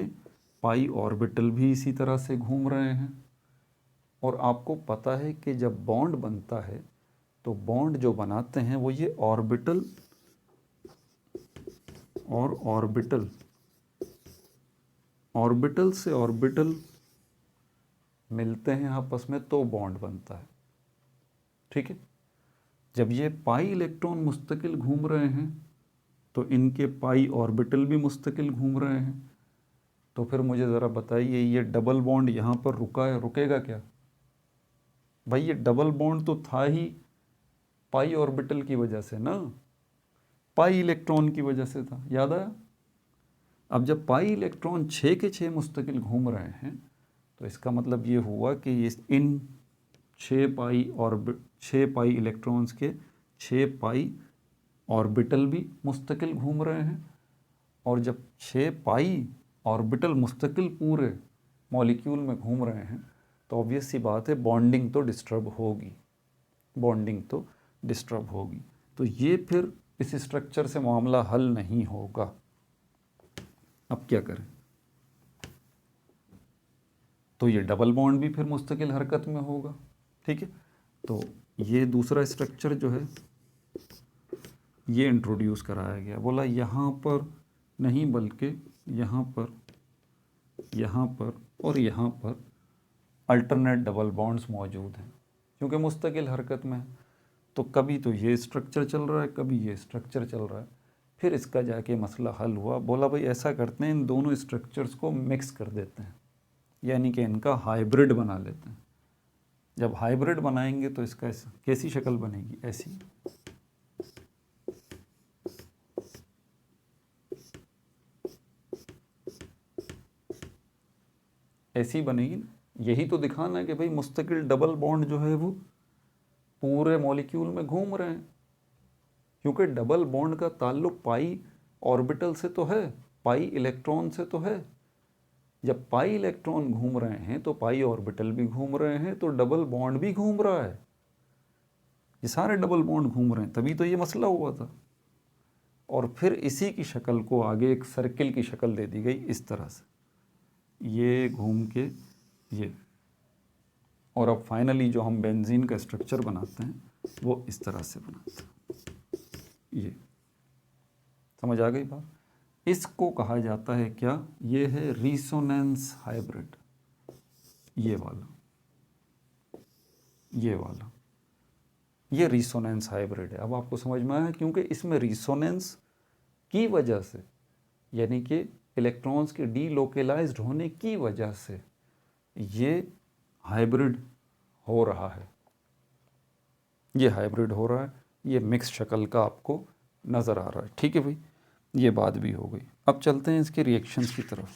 पाई ऑर्बिटल भी इसी तरह से घूम रहे हैं। और आपको पता है कि जब बॉन्ड बनता है तो बॉन्ड जो बनाते हैं वो ये ऑर्बिटल और ऑर्बिटल, ऑर्बिटल से ऑर्बिटल मिलते हैं आपस में तो बॉन्ड बनता है, ठीक है। जब ये पाई इलेक्ट्रॉन मुस्तकिल घूम रहे हैं तो इनके पाई ऑर्बिटल भी मुस्तकिल घूम रहे हैं। तो फिर मुझे ज़रा बताइए ये डबल बॉन्ड यहाँ पर रुका है, रुकेगा क्या? भाई ये डबल बॉन्ड तो था ही पाई ऑर्बिटल की वजह से ना, पाई इलेक्ट्रॉन की वजह से था, याद आया? अब जब पाई इलेक्ट्रॉन 6 के 6 मुस्तकिल घूम रहे हैं तो इसका मतलब ये हुआ कि इन 6 पाई इलेक्ट्रॉन्स के 6 पाई ऑर्बिटल भी मुस्तकिल घूम रहे हैं। और जब 6 पाई ऑर्बिटल मुस्तकिल पूरे मॉलिक्यूल में घूम रहे हैं तो ऑब्वियस सी बात है बॉन्डिंग तो डिस्टर्ब होगी, बॉन्डिंग तो डिस्टर्ब होगी। तो ये फिर इस स्ट्रक्चर से मामला हल नहीं होगा। अब क्या करें? तो ये डबल बॉन्ड भी फिर मुस्तकिल हरकत में होगा। ठीक है, तो ये दूसरा स्ट्रक्चर जो है ये इंट्रोड्यूस कराया गया। बोला यहाँ पर नहीं बल्कि यहाँ पर, यहाँ पर और यहाँ पर अल्टरनेट डबल बॉन्ड्स मौजूद हैं, क्योंकि मुस्तकिल हरकत में है। तो कभी तो ये स्ट्रक्चर चल रहा है, कभी ये स्ट्रक्चर चल रहा है। फिर इसका जाके मसला हल हुआ। बोला भाई ऐसा करते हैं, इन दोनों स्ट्रक्चर्स को मिक्स कर देते हैं, यानी कि इनका हाइब्रिड बना लेते हैं। जब हाइब्रिड बनाएंगे तो इसका कैसी शक्ल बनेगी? ऐसी। ऐसी बनेगी। यही तो दिखाना है कि भाई मुस्तकिल डबल बॉन्ड जो है वो पूरे मॉलिक्यूल में घूम रहे हैं, क्योंकि डबल बॉन्ड का ताल्लुक पाई ऑर्बिटल से तो है, पाई इलेक्ट्रॉन से तो है। जब पाई इलेक्ट्रॉन घूम रहे हैं तो पाई ऑर्बिटल भी घूम रहे हैं, तो डबल बॉन्ड भी घूम रहा है। ये सारे डबल बॉन्ड घूम रहे हैं, तभी तो ये मसला हुआ था। और फिर इसी की शक्ल को आगे एक सर्किल की शक्ल दे दी गई इस तरह से, ये घूम के ये। और अब फाइनली जो हम बेंजीन का स्ट्रक्चर बनाते हैं वो इस तरह से बनाते हैं। ये समझ आ गई बात? इसको कहा जाता है क्या? ये है रिसोनेंस हाइब्रिड। ये वाला, ये वाला, ये रिसोनेंस हाइब्रिड है। अब आपको समझ में आया, क्योंकि इसमें रिसोनेंस की वजह से, यानी कि इलेक्ट्रॉन्स के डीलोकेलाइज्ड होने की वजह से ये हाइब्रिड हो रहा है। ये हाइब्रिड हो रहा है, ये मिक्स शक्ल का आपको नज़र आ रहा है। ठीक है भाई, ये बात भी हो गई। अब चलते हैं इसके रिएक्शंस की तरफ।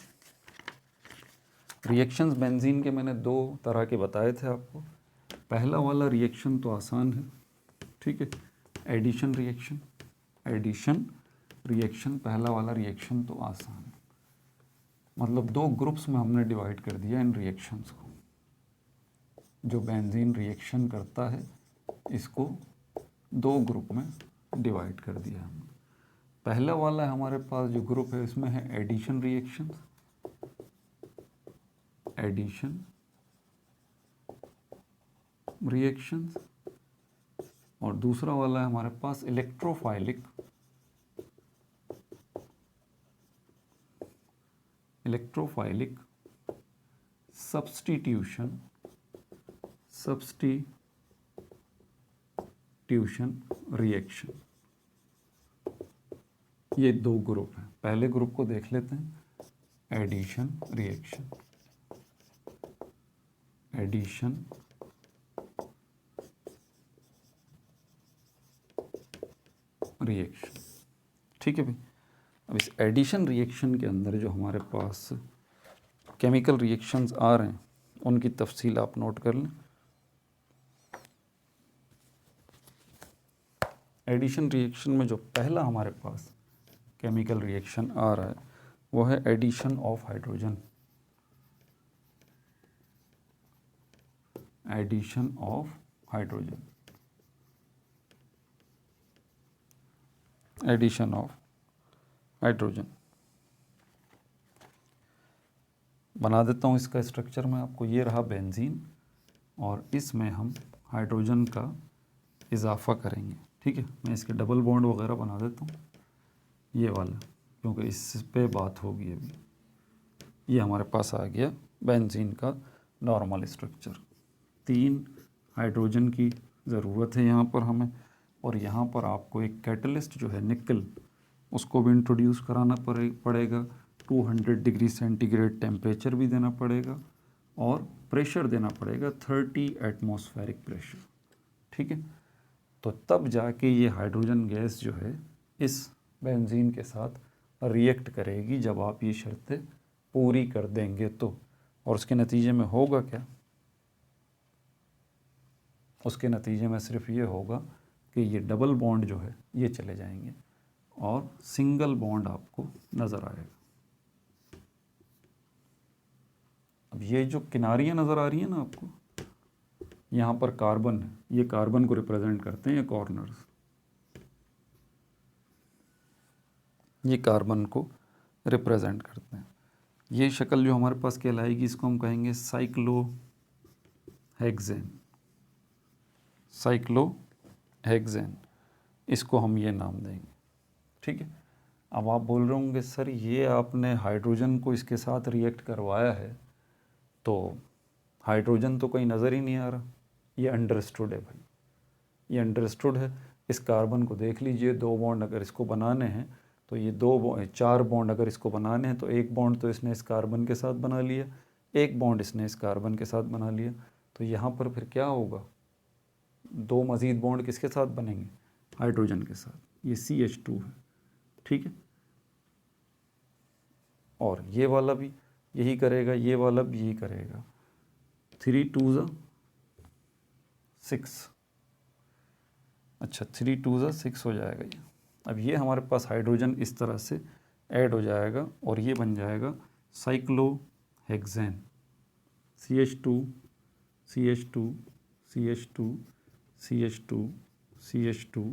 रिएक्शंस बेंजीन के मैंने दो तरह के बताए थे आपको। पहला वाला रिएक्शन तो आसान है, ठीक है, एडिशन रिएक्शन। एडिशन रिएक्शन, पहला वाला रिएक्शन तो आसान है। मतलब दो ग्रुप्स में हमने डिवाइड कर दिया इन रिएक्शंस को। जो बेंजीन रिएक्शन करता है इसको दो ग्रुप में डिवाइड कर दिया हमने। पहला वाला हमारे पास जो ग्रुप है इसमें है एडिशन रिएक्शन, एडिशन रिएक्शंस। और दूसरा वाला है हमारे पास इलेक्ट्रोफाइलिक, इलेक्ट्रोफाइलिक सब्स्टिट्यूशन, सब्स्टिट्यूशन रिएक्शन। ये दो ग्रुप हैं। पहले ग्रुप को देख लेते हैं, एडिशन रिएक्शन। एडिशन रिएक्शन, ठीक है भाई। अब इस एडिशन रिएक्शन के अंदर जो हमारे पास केमिकल रिएक्शंस आ रहे हैं उनकी तफसील आप नोट कर लें। एडिशन रिएक्शन में जो पहला हमारे पास केमिकल रिएक्शन आ रहा है वो है addition of hydrogen. Addition of hydrogen, addition of hydrogen. बना देता हूँ इसका स्ट्रक्चर मैं आपको। ये रहा बेंजीन और इसमें हम हाइड्रोजन का इजाफा करेंगे। ठीक है, मैं इसके डबल बॉन्ड वगैरह बना देता हूँ, ये वाला, क्योंकि इस पे बात होगी अभी। ये हमारे पास आ गया बेंजीन का नॉर्मल स्ट्रक्चर। 3 हाइड्रोजन की ज़रूरत है यहाँ पर हमें, और यहाँ पर आपको एक कैटलिस्ट जो है निकल, उसको भी इंट्रोड्यूस कराना पड़ेगा। 200 डिग्री सेंटीग्रेड टेम्परेचर भी देना पड़ेगा और प्रेशर देना पड़ेगा 30 एटमॉस्फेरिक प्रेशर। ठीक है, तो तब जाके ये हाइड्रोजन गैस जो है इस बेंजीन के साथ रिएक्ट करेगी, जब आप ये शर्तें पूरी कर देंगे तो। और उसके नतीजे में होगा क्या? उसके नतीजे में सिर्फ ये होगा कि ये डबल बॉन्ड जो है ये चले जाएंगे और सिंगल बॉन्ड आपको नज़र आएगा। अब ये जो किनारियाँ नज़र आ रही हैं ना आपको, यहाँ पर कार्बन है, ये कार्बन को रिप्रेजेंट करते हैं ये कॉर्नर्स। ये कार्बन को रिप्रेजेंट करते हैं। ये शक्ल जो हमारे पास कहलाएगी इसको हम कहेंगे साइक्लोहेक्सेन। साइक्लोहेक्सेन, इसको हम ये नाम देंगे। ठीक है। अब आप बोल रहे होंगे सर ये आपने हाइड्रोजन को इसके साथ रिएक्ट करवाया है तो हाइड्रोजन तो कहीं नज़र ही नहीं आ रहा। ये अंडरस्टूड है भाई, ये अंडरस्टूड है। इस कार्बन को देख लीजिए, 2 बॉन्ड अगर इसको बनाने हैं तो ये 4 बॉन्ड अगर इसको बनाने हैं तो 1 बॉन्ड तो इसने इस कार्बन के साथ बना लिया, 1 बॉन्ड इसने इस कार्बन के साथ बना लिया। तो यहाँ पर फिर क्या होगा, 2 मज़ीद बॉन्ड किसके साथ बनेंगे, हाइड्रोजन के साथ। ये CH2 है। ठीक है। और ये वाला भी यही करेगा, ये वाला भी यही करेगा। 3 2 6, अच्छा 3 2 6 हो जाएगा ये। अब ये हमारे पास हाइड्रोजन इस तरह से ऐड हो जाएगा और ये बन जाएगा cyclohexane. CH2 CH2 CH2 CH2 CH2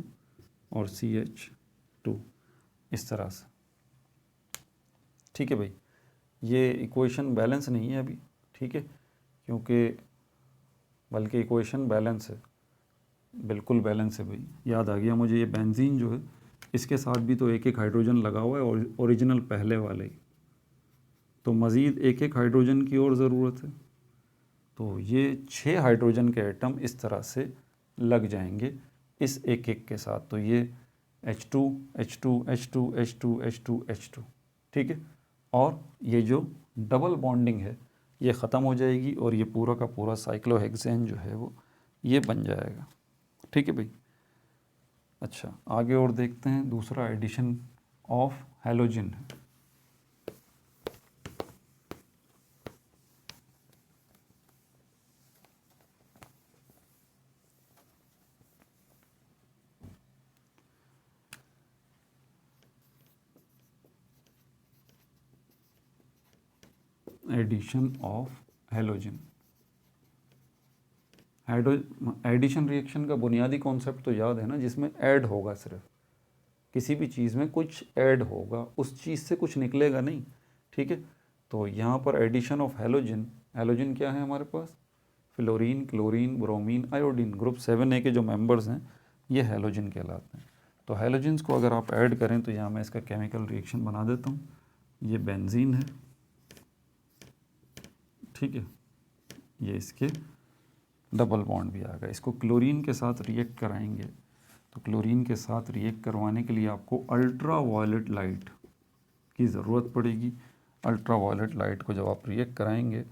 और CH2 इस तरह से। ठीक है भाई, ये इक्वेशन बैलेंस नहीं है अभी, ठीक है, क्योंकि बल्कि इक्वेशन बैलेंस है, बिल्कुल बैलेंस है भाई। याद आ गया मुझे, ये बेंजीन जो है इसके साथ भी तो 1 1 हाइड्रोजन लगा हुआ है और ओरिजिनल पहले वाले ही, तो मज़ीद 1 1 हाइड्रोजन की और ज़रूरत है। तो ये 6 हाइड्रोजन के एटम इस तरह से लग जाएंगे इस 1 1 के साथ। तो ये H2 H2 H2 H2 H2 H2, ठीक है। और ये जो डबल बॉन्डिंग है ये ख़त्म हो जाएगी और ये पूरा का पूरा साइक्लोहेक्सेन जो है वो ये बन जाएगा। ठीक है भाई। अच्छा, आगे और देखते हैं। दूसरा एडिशन ऑफ हैलोजन है। Addition of halogen. Addition reaction का बुनियादी कॉन्सेप्ट तो याद है ना, जिसमें ऐड होगा, सिर्फ किसी भी चीज़ में कुछ ऐड होगा, उस चीज़ से कुछ निकलेगा नहीं। ठीक है। तो यहाँ पर एडिशन ऑफ हैलोजन, हैलोजन क्या है हमारे पास, fluorine, chlorine, bromine, iodine, group 7A के जो मेंबर्स हैं ये हैलोजन कहलाते हैं। तो हैलोजन्स को अगर आप ऐड करें तो यहाँ मैं इसका केमिकल रिएक्शन बना देता हूँ। ये बेंजीन है, ठीक है, ये इसके डबल बॉन्ड भी आ गए। इसको क्लोरीन के साथ रिएक्ट कराएंगे तो क्लोरीन के साथ रिएक्ट करवाने के लिए आपको अल्ट्रा वायलेट लाइट की ज़रूरत पड़ेगी। अल्ट्रा वायलेट लाइट को जब आप रिएक्ट कराएंगे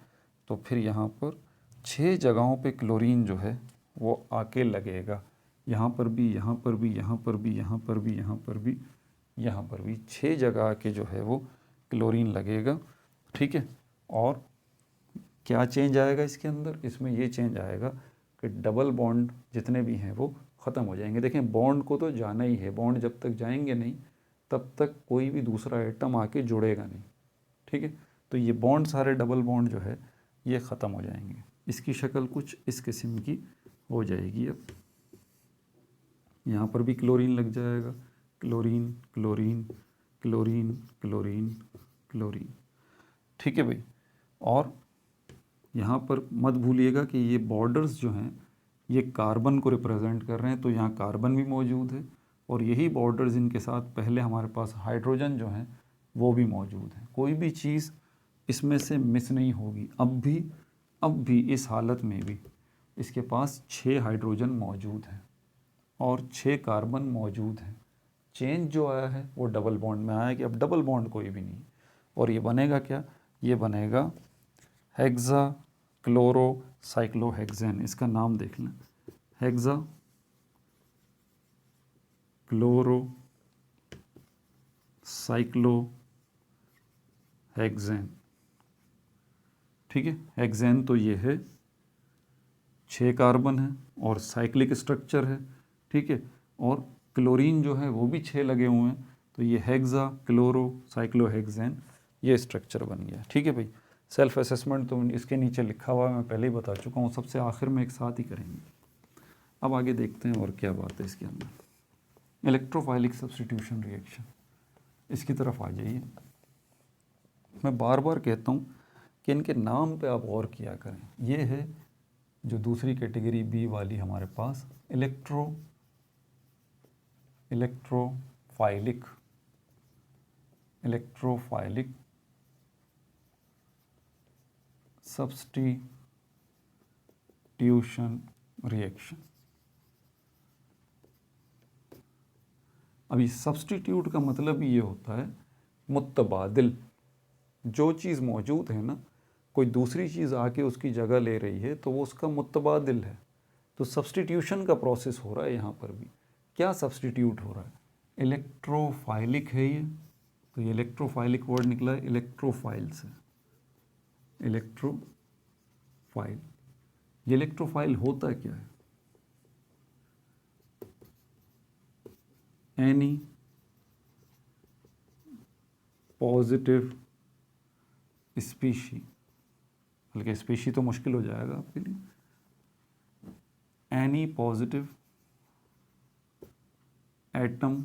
तो फिर यहाँ पर 6 जगहों पे क्लोरीन जो है वो आके लगेगा। यहाँ पर भी, यहाँ पर भी, यहाँ पर भी, यहाँ पर भी, यहाँ पर भी, यहाँ पर भी 6 जगह आके जो है वो क्लोरीन लगेगा। ठीक है। और क्या चेंज आएगा इसके अंदर, इसमें ये चेंज आएगा कि डबल बॉन्ड जितने भी हैं वो ख़त्म हो जाएंगे। देखें, बॉन्ड को तो जाना ही है, बॉन्ड जब तक जाएंगे नहीं तब तक कोई भी दूसरा एटम आके जुड़ेगा नहीं। ठीक है। तो ये बॉन्ड सारे डबल बॉन्ड जो है ये ख़त्म हो जाएंगे। इसकी शक्ल कुछ इस किस्म की हो जाएगी। अब यहाँ पर भी क्लोरीन लग जाएगा, chlorine chlorine chlorine chlorine chlorine. ठीक है भाई। और यहाँ पर मत भूलिएगा कि ये बॉर्डर्स जो हैं ये कार्बन को रिप्रेजेंट कर रहे हैं, तो यहाँ कार्बन भी मौजूद है और यही बॉर्डर्स इनके साथ पहले हमारे पास हाइड्रोजन जो हैं वो भी मौजूद हैं। कोई भी चीज़ इसमें से मिस नहीं होगी। अब भी इस हालत में भी इसके पास 6 हाइड्रोजन मौजूद हैं और 6 कार्बन मौजूद हैं। चेंज जो आया है वो डबल बॉन्ड में आया कि अब डबल बॉन्ड कोई भी नहीं। और ये बनेगा क्या, ये बनेगा हेक्सा क्लोरो साइक्लोहेक्सेन। इसका नाम देख लें, हेक्सा क्लोरो साइक्लोहेक्सेन। ठीक है। हेक्सेन तो ये है, 6 कार्बन है और साइक्लिक स्ट्रक्चर है। ठीक है। और क्लोरीन जो है वो भी 6 लगे हुए हैं, तो ये हेक्सा क्लोरो साइक्लोहेक्सेन ये स्ट्रक्चर बन गया। ठीक है भाई। सेल्फ असेसमेंट तो इसके नीचे लिखा हुआ है, मैं पहले ही बता चुका हूँ, सबसे आखिर में एक साथ ही करेंगे। अब आगे देखते हैं और क्या बात है इसके अंदर। इलेक्ट्रोफाइलिक सब्स्टिट्यूशन रिएक्शन। इसकी तरफ आ जाइए। मैं बार बार कहता हूँ कि इनके नाम पे आप गौर किया करें। ये है जो दूसरी कैटेगरी बी वाली हमारे पास इलेक्ट्रोफाइलिक सब्स्टिट्यूशन रिएक्शन। अभी सब्स्टिट्यूट का मतलब ये होता है मुतबादिल। जो चीज़ मौजूद है ना, कोई दूसरी चीज़ आके उसकी जगह ले रही है तो वो उसका मुतबादिल है। तो सब्स्टिट्यूशन का प्रोसेस हो रहा है यहाँ पर भी। क्या सब्स्टिट्यूट हो रहा है? इलेक्ट्रोफाइलिक है ये, तो ये इलेक्ट्रोफाइलिक वर्ड निकला है इलेक्ट्रोफाइल से। इलेक्ट्रोफाइल, ये इलेक्ट्रोफाइल होता क्या है? एनी पॉजिटिव स्पीशी, बल्कि स्पीशी तो मुश्किल हो जाएगा आपके लिए। एनी पॉजिटिव एटम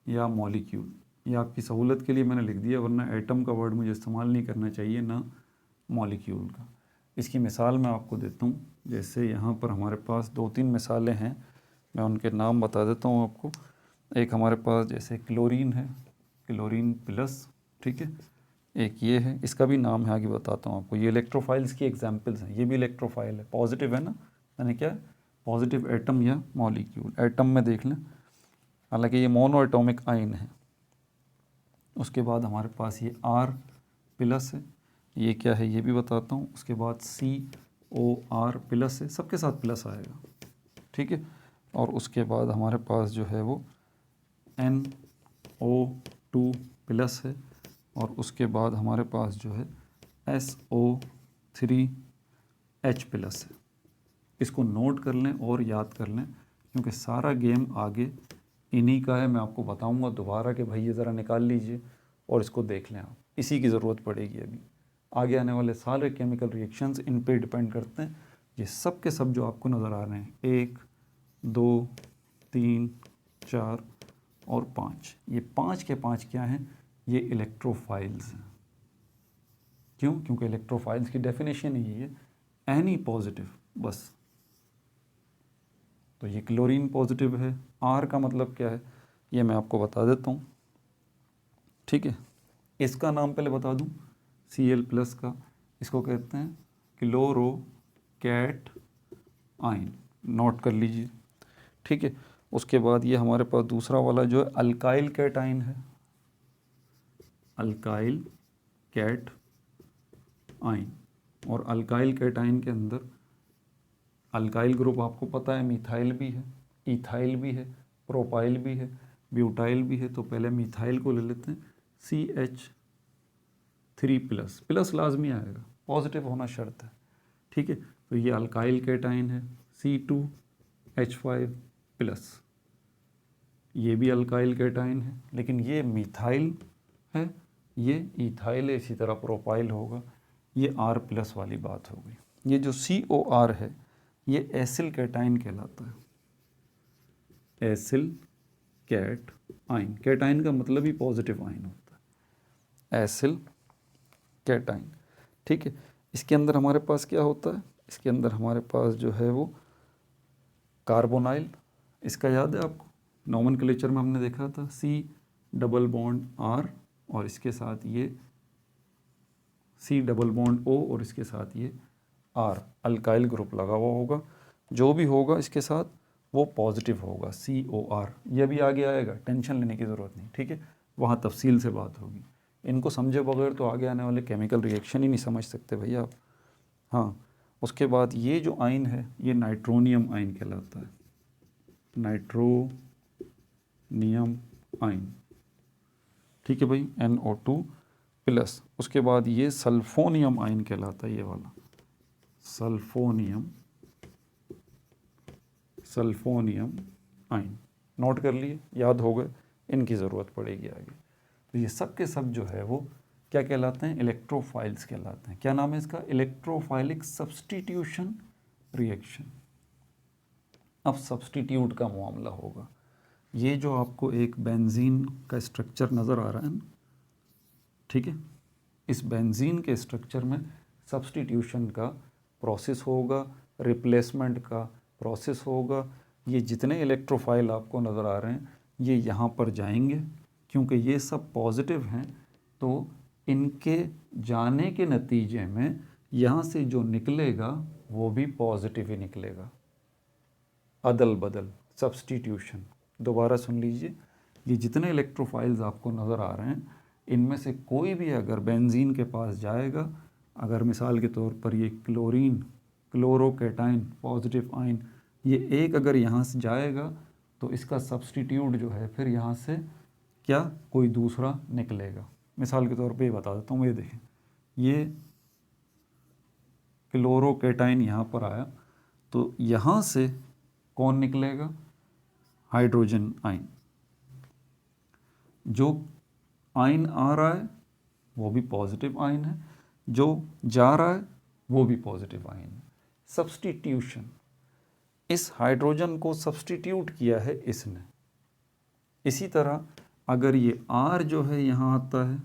या मॉलिक्यूल, ये आपकी सहूलत के लिए मैंने लिख दिया, वरना एटम का वर्ड मुझे इस्तेमाल नहीं करना चाहिए, ना मॉलिक्यूल का। इसकी मिसाल मैं आपको देता हूँ। जैसे यहाँ पर हमारे पास 2-3 मिसालें हैं, मैं उनके नाम बता देता हूँ आपको। एक हमारे पास जैसे क्लोरीन है, क्लोरीन प्लस, ठीक है। एक ये है, इसका भी नाम है, आगे बताता हूँ आपको। ये इलेक्ट्रोफाइल्स की एग्जांपल्स हैं। ये भी इलेक्ट्रोफाइल है, पॉजिटिव है ना, यानी क्या है? पॉजिटिव एटम या मॉलिक्यूल। एटम में देख लें, हालांकि ये मोनो एटॉमिक आयन है। उसके बाद हमारे पास ये R प्लस है, ये क्या है ये भी बताता हूँ। उसके बाद COR प्लस है, सबके साथ प्लस आएगा, ठीक है। और उसके बाद हमारे पास जो है वो NO2 प्लस है, और उसके बाद हमारे पास जो है SO3H प्लस है। इसको नोट कर लें और याद कर लें, क्योंकि सारा गेम आगे इन्हीं का है। मैं आपको बताऊंगा दोबारा कि भाई ये ज़रा निकाल लीजिए और इसको देख लें आप, इसी की ज़रूरत पड़ेगी अभी। आगे आने वाले सारे केमिकल रिएक्शंस इन पे डिपेंड करते हैं। ये सब के सब जो आपको नज़र आ रहे हैं, 1 2 3 4 और 5, ये 5 के 5 क्या हैं? ये इलेक्ट्रोफाइल्स हैं। क्यों? क्योंकि इलेक्ट्रोफाइल्स की डेफिनेशन ही है एनी पॉजिटिव, बस। तो ये क्लोरीन पॉजिटिव है। R का मतलब क्या है ये मैं आपको बता देता हूँ, ठीक है। इसका नाम पहले बता दूँ, Cl प्लस का, इसको कहते हैं क्लोरो कैट आयन, नोट कर लीजिए, ठीक है। उसके बाद ये हमारे पास दूसरा वाला जो है अल्काइल कैट आयन है, अल्काइल कैट आयन। और अल्काइल कैट आयन के अंदर अल्काइल ग्रुप आपको पता है, मिथाइल भी है, इथाइल भी है, प्रोपाइल भी है, ब्यूटाइल भी है। तो पहले मिथाइल को ले लेते हैं, CH3 प्लस, प्लस लाजमी आएगा, पॉजिटिव होना शर्त है, ठीक है। तो ये अल्काइल कैटाइन है, C2H5 प्लस, ये भी अल्काइल कैटाइन है, लेकिन ये मिथाइल है, ये इथाइल है, इसी तरह प्रोपाइल होगा, ये R प्लस वाली बात हो गई। ये जो COR है ये एसिल कैटाइन कहलाता है, एसिल कैट आयन। कैटाइन का मतलब ही पॉजिटिव आयन होता है, एसिल कैटाइन, ठीक है। इसके अंदर हमारे पास क्या होता है? इसके अंदर हमारे पास जो है वो कार्बोनाइल, इसका याद है आपको, नॉमेनक्लेचर में हमने देखा था, C डबल बॉन्ड R और इसके साथ ये C डबल बॉन्ड O और इसके साथ ये R, अल्काइल ग्रुप लगा हुआ होगा। जो भी होगा इसके साथ वो पॉजिटिव होगा, COR। ये भी आगे आएगा, टेंशन लेने की ज़रूरत नहीं, ठीक है। वहाँ तफसील से बात होगी। इनको समझे बगैर तो आगे आने वाले केमिकल रिएक्शन ही नहीं समझ सकते भैया आप। हाँ, उसके बाद ये जो आयन है ये नाइट्रोनियम आयन कहलाता है, नाइट्रोनियम आयन, ठीक है भाई, NO2 प्लस। उसके बाद ये सल्फोनियम आयन कहलाता है, ये वाला सल्फोनियम आयन। नोट कर लिए, याद हो गए, इनकी ज़रूरत पड़ेगी आगे। तो ये सब के सब जो है वो क्या कहलाते हैं? इलेक्ट्रोफाइल्स कहलाते हैं। क्या नाम है इसका? इलेक्ट्रोफाइलिक सब्स्टिट्यूशन रिएक्शन। अब सब्स्टिट्यूट का मामला होगा, ये जो आपको एक बेंजीन का स्ट्रक्चर नज़र आ रहा है ना, ठीक है, इस बेंजीन के स्ट्रक्चर में सब्स्टिट्यूशन का प्रोसेस होगा, रिप्लेसमेंट का प्रोसेस होगा। ये जितने इलेक्ट्रोफाइल आपको नज़र आ रहे हैं ये यहाँ पर जाएंगे, क्योंकि ये सब पॉजिटिव हैं, तो इनके जाने के नतीजे में यहाँ से जो निकलेगा वो भी पॉजिटिव ही निकलेगा। अदल बदल, सब्स्टिट्यूशन। दोबारा सुन लीजिए, ये जितने इलेक्ट्रोफाइल्स आपको नज़र आ रहे हैं इनमें से कोई भी अगर बेंजीन के पास जाएगा, अगर मिसाल के तौर पर ये क्लोरीन, क्लोरोकेटाइन, पॉजिटिव आयन, ये एक अगर यहाँ से जाएगा तो इसका सब्स्टिट्यूट जो है फिर यहाँ से क्या कोई दूसरा निकलेगा। मिसाल के तौर पे ये बता देता हूँ, ये देखें, ये क्लोरोकेटाइन यहाँ पर आया तो यहाँ से कौन निकलेगा, हाइड्रोजन आयन। जो आयन आ रहा है वो भी पॉजिटिव आयन है, जो जा रहा है वो भी पॉजिटिव आयन है। सब्स्टिट्यूशन, इस हाइड्रोजन को सब्स्टिट्यूट किया है इसने। इसी तरह अगर ये R जो है यहाँ आता है,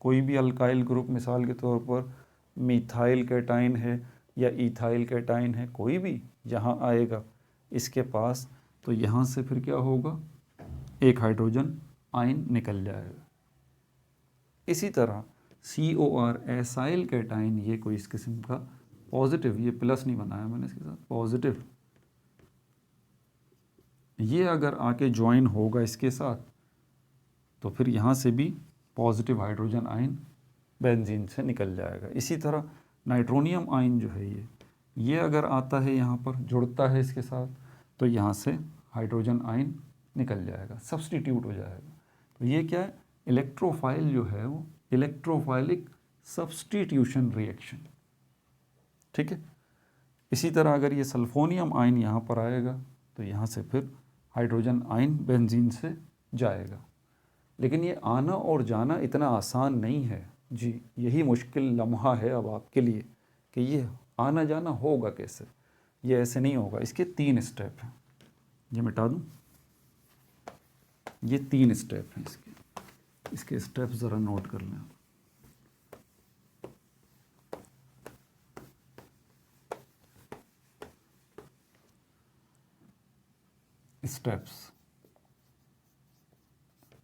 कोई भी अल्काइल ग्रुप, मिसाल के तौर पर मिथाइल कैटाइन है या इथाइल कैटाइन है, कोई भी यहाँ आएगा इसके पास, तो यहाँ से फिर क्या होगा, एक हाइड्रोजन आयन निकल जाएगा। इसी तरह COR, एसाइल कैटाइन, ये कोई इस किस्म का पॉजिटिव, ये प्लस नहीं बनाया मैंने इसके साथ, पॉजिटिव, ये अगर आके ज्वाइन होगा इसके साथ तो फिर यहाँ से भी पॉजिटिव हाइड्रोजन आयन बेंजीन से निकल जाएगा। इसी तरह नाइट्रोनियम आयन जो है ये अगर आता है यहाँ पर, जुड़ता है इसके साथ, तो यहाँ से हाइड्रोजन आयन निकल जाएगा, सब्स्टिट्यूट हो जाएगा। तो ये क्या है, इलेक्ट्रोफाइल जो है वो इलेक्ट्रोफाइलिक सब्स्टिट्यूशन रिएक्शन, ठीक है। इसी तरह अगर ये सल्फोनियम आयन यहाँ पर आएगा तो यहाँ से फिर हाइड्रोजन आयन बेंजीन से जाएगा। लेकिन ये आना और जाना इतना आसान नहीं है जी, यही मुश्किल लम्हा है अब आपके लिए कि ये आना जाना होगा कैसे। ये ऐसे नहीं होगा, इसके 3 स्टेप हैं। ये मिटा दूँ, ये 3 स्टेप हैं इसके स्टेप ज़रा नोट कर लें आप।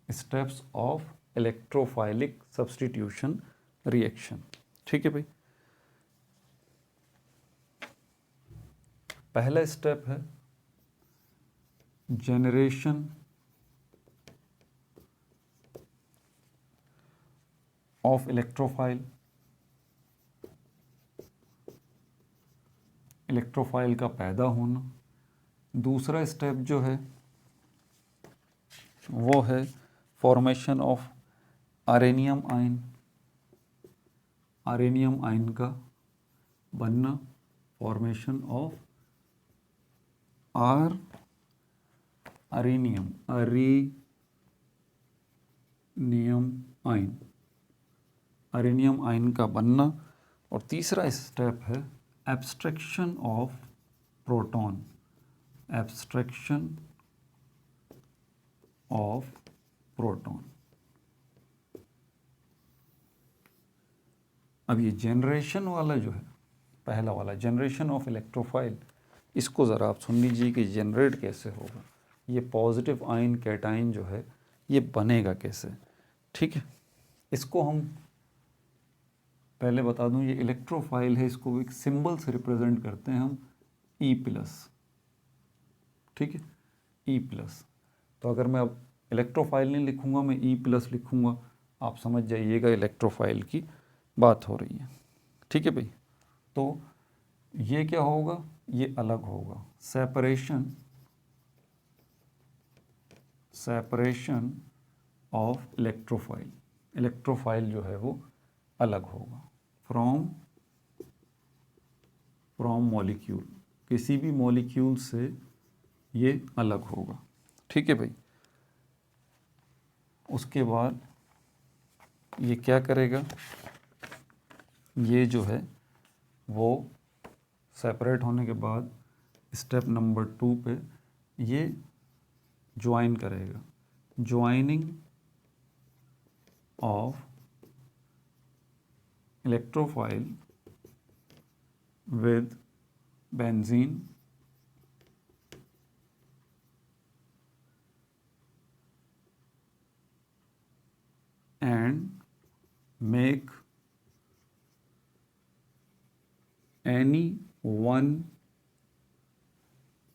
स्टेप्स ऑफ इलेक्ट्रोफाइलिक सब्स्टिट्यूशन रिएक्शन, ठीक है भाई। पहला स्टेप है जनरेशन ऑफ इलेक्ट्रोफाइल, इलेक्ट्रोफाइल का पैदा होना। दूसरा स्टेप जो है वो है फॉर्मेशन ऑफ अरेनियम आयन, अरेनियम आयन का बनना, फॉर्मेशन ऑफ अरेनियम आयन, अरेनियम आयन का बनना। और तीसरा स्टेप है abstraction of proton, abstraction of proton. अब ये जनरेशन वाला जो है, पहला वाला जनरेशन ऑफ इलेक्ट्रोफाइल, इसको ज़रा आप सुन लीजिए कि जनरेट कैसे होगा। ये पॉजिटिव आयन कैटाइन जो है ये बनेगा कैसे, ठीक है। इसको हम पहले बता दूं, ये इलेक्ट्रोफाइल है, इसको एक सिंबल से रिप्रेजेंट करते हैं हम E+, ठीक है, E+। तो अगर मैं अब इलेक्ट्रोफाइल नहीं लिखूंगा, मैं E+ लिखूंगा, आप समझ जाइएगा इलेक्ट्रोफाइल की बात हो रही है, ठीक है भाई। तो ये क्या होगा, ये अलग होगा, सेपरेशन ऑफ इलेक्ट्रोफाइल, इलेक्ट्रोफाइल जो है वो अलग होगा फ्रॉम मॉलिक्यूल, किसी भी मॉलिक्यूल से ये अलग होगा, ठीक है भाई। उसके बाद ये क्या करेगा, ये जो है वो सेपरेट होने के बाद स्टेप नंबर 2 पे ये ज्वाइन करेगा, joining of electrophile with benzene and make any one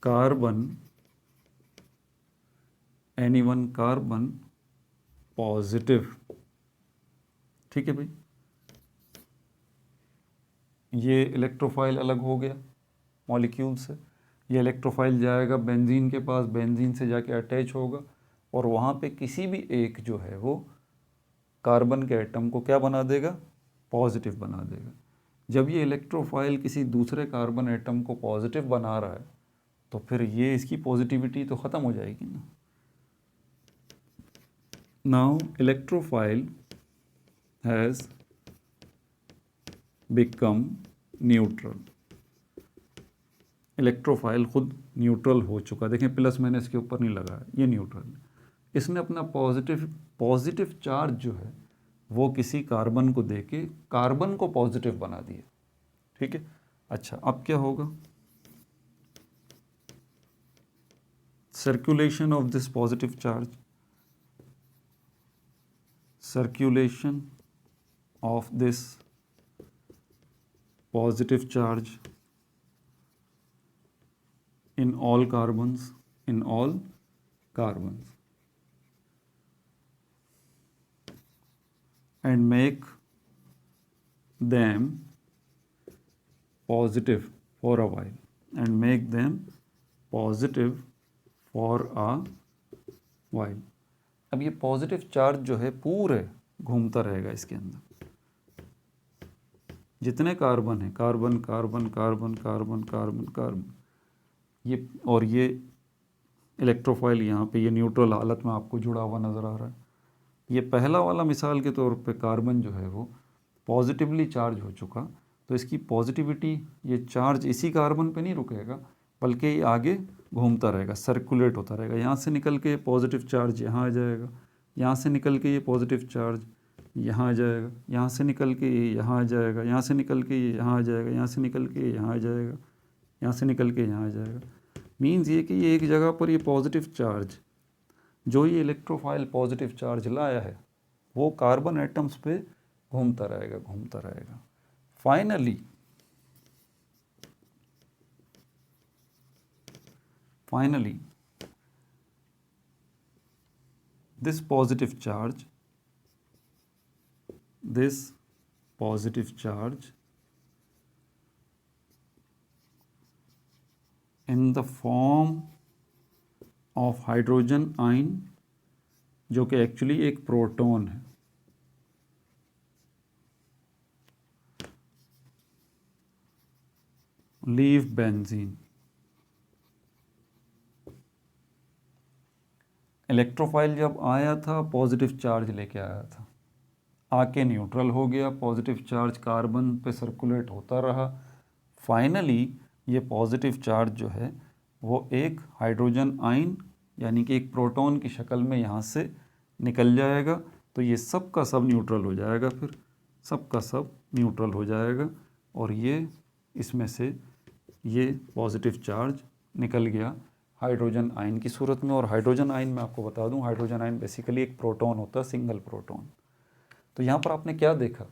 carbon positive. ठीक है भाई, ये इलेक्ट्रोफाइल अलग हो गया मॉलिक्यूल से। ये इलेक्ट्रोफाइल जाएगा बेंजीन के पास, बेंजीन से जाके अटैच होगा और वहाँ पे किसी भी एक जो है वो कार्बन के एटम को क्या बना देगा, पॉजिटिव बना देगा। जब ये इलेक्ट्रोफाइल किसी दूसरे कार्बन एटम को पॉजिटिव बना रहा है तो फिर ये इसकी पॉजिटिविटी तो ख़त्म हो जाएगी ना। Now electrophile has become neutral. Electrophile खुद न्यूट्रल हो चुका, देखें प्लस मैंने इसके ऊपर नहीं लगाया, ये न्यूट्रल है। इसने अपना पॉजिटिव चार्ज जो है वो किसी कार्बन को देके कार्बन को पॉजिटिव बना दिया। ठीक है, अच्छा अब क्या होगा, circulation of this positive charge, circulation of this positive charge in all carbons and make them positive for a while अब ये पॉजिटिव चार्ज जो है पूरे घूमता रहेगा इसके अंदर, जितने कार्बन है carbon carbon carbon carbon carbon carbon ये, और ये इलेक्ट्रोफाइल यहाँ पे ये न्यूट्रल हालत में आपको जुड़ा हुआ नज़र आ रहा है। ये पहला वाला मिसाल के तौर पे कार्बन जो है वो पॉजिटिवली चार्ज हो चुका, तो इसकी पॉजिटिविटी, ये चार्ज इसी कार्बन पे नहीं रुकेगा बल्कि ये आगे घूमता रहेगा, सर्कुलेट होता रहेगा। यहाँ से निकल के पॉजिटिव चार्ज यहाँ आ जाएगा, यहाँ से निकल के ये पॉजिटिव चार्ज यहाँ आ जाएगा, यहाँ से निकल के ये यहाँ आ जाएगा, यहाँ से निकल के ये यहाँ आ जाएगा, यहाँ से निकल के यहाँ आ जाएगा, यहाँ से निकल के यहाँ आ जाएगा। मीन्स ये कि ये एक जगह पर ये पॉजिटिव चार्ज जो ये इलेक्ट्रोफाइल पॉजिटिव चार्ज लाया है वो कार्बन एटम्स पे घूमता रहेगा। Finally this positive charge in the form of hydrogen ion, जो कि एक्चुअली एक प्रोटॉन है, लीव बेंजीन। इलेक्ट्रोफाइल जब आया था पॉजिटिव चार्ज लेके आया था, आके न्यूट्रल हो गया, पॉजिटिव चार्ज कार्बन पे सर्कुलेट होता रहा। फाइनली ये पॉजिटिव चार्ज जो है वो एक हाइड्रोजन आयन यानी कि एक प्रोटॉन की शक्ल में यहाँ से निकल जाएगा, तो ये सब का सब न्यूट्रल हो जाएगा, फिर सब का सब न्यूट्रल हो जाएगा और ये इसमें से ये पॉजिटिव चार्ज निकल गया हाइड्रोजन आयन की सूरत में। और हाइड्रोजन आयन मैं आपको बता दूं, हाइड्रोजन आयन बेसिकली एक प्रोटॉन होता है, सिंगल प्रोटॉन। तो यहाँ पर आपने क्या देखा,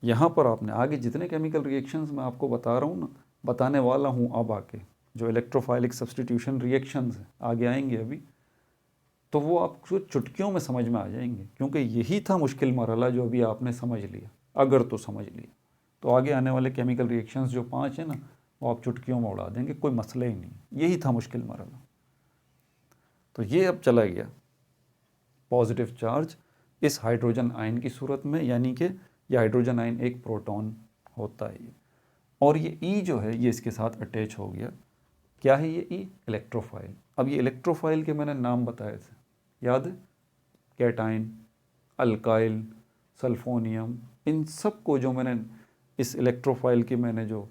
यहाँ पर आपने आगे जितने केमिकल रिएक्शंस मैं आपको बता रहा हूँ ना, बताने वाला हूँ अब आके, जो इलेक्ट्रोफाइलिक सब्स्टिट्यूशन रिएक्शंस हैं आगे आएंगे अभी, तो वो आपको चुटकियों में समझ में आ जाएंगे, क्योंकि यही था मुश्किल मरहला जो अभी आपने समझ लिया। अगर तो समझ लिया तो आगे आने वाले केमिकल रिएक्शंस जो 5 हैं ना, वो आप चुटकियों में उड़ा देंगे, कोई मसला ही नहीं। यही था मुश्किल मरहला। तो ये अब चला गया पॉजिटिव चार्ज इस हाइड्रोजन आयन की सूरत में, यानी कि ये हाइड्रोजन आयन एक प्रोटॉन होता है ये, और ये ई जो है ये इसके साथ अटैच हो गया। क्या है ये ई? इलेक्ट्रोफाइल। अब ये इलेक्ट्रोफाइल के मैंने नाम बताए थे, याद है? कैटाइन, अल्काइल, सल्फोनियम, इन सब को जो मैंने इस इलेक्ट्रोफाइल की मैंने जो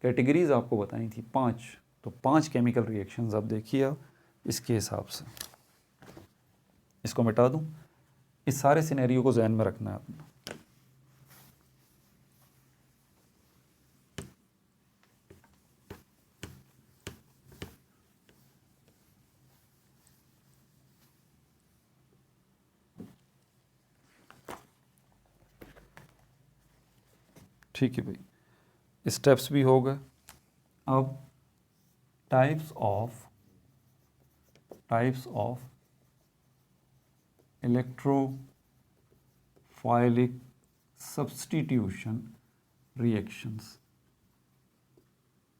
कैटेगरीज आपको बताई थी 5, तो 5 केमिकल रिएक्शंस आप देखिए आप। इसके हिसाब से। इसको मिटा दूं। इस सारे सिनेरियो को जहन में रखना है आपने। ठीक है भाई, स्टेप्स भी हो गए। अब टाइप्स ऑफ इलेक्ट्रोफाइलिक सब्स्टिट्यूशन रिएक्शंस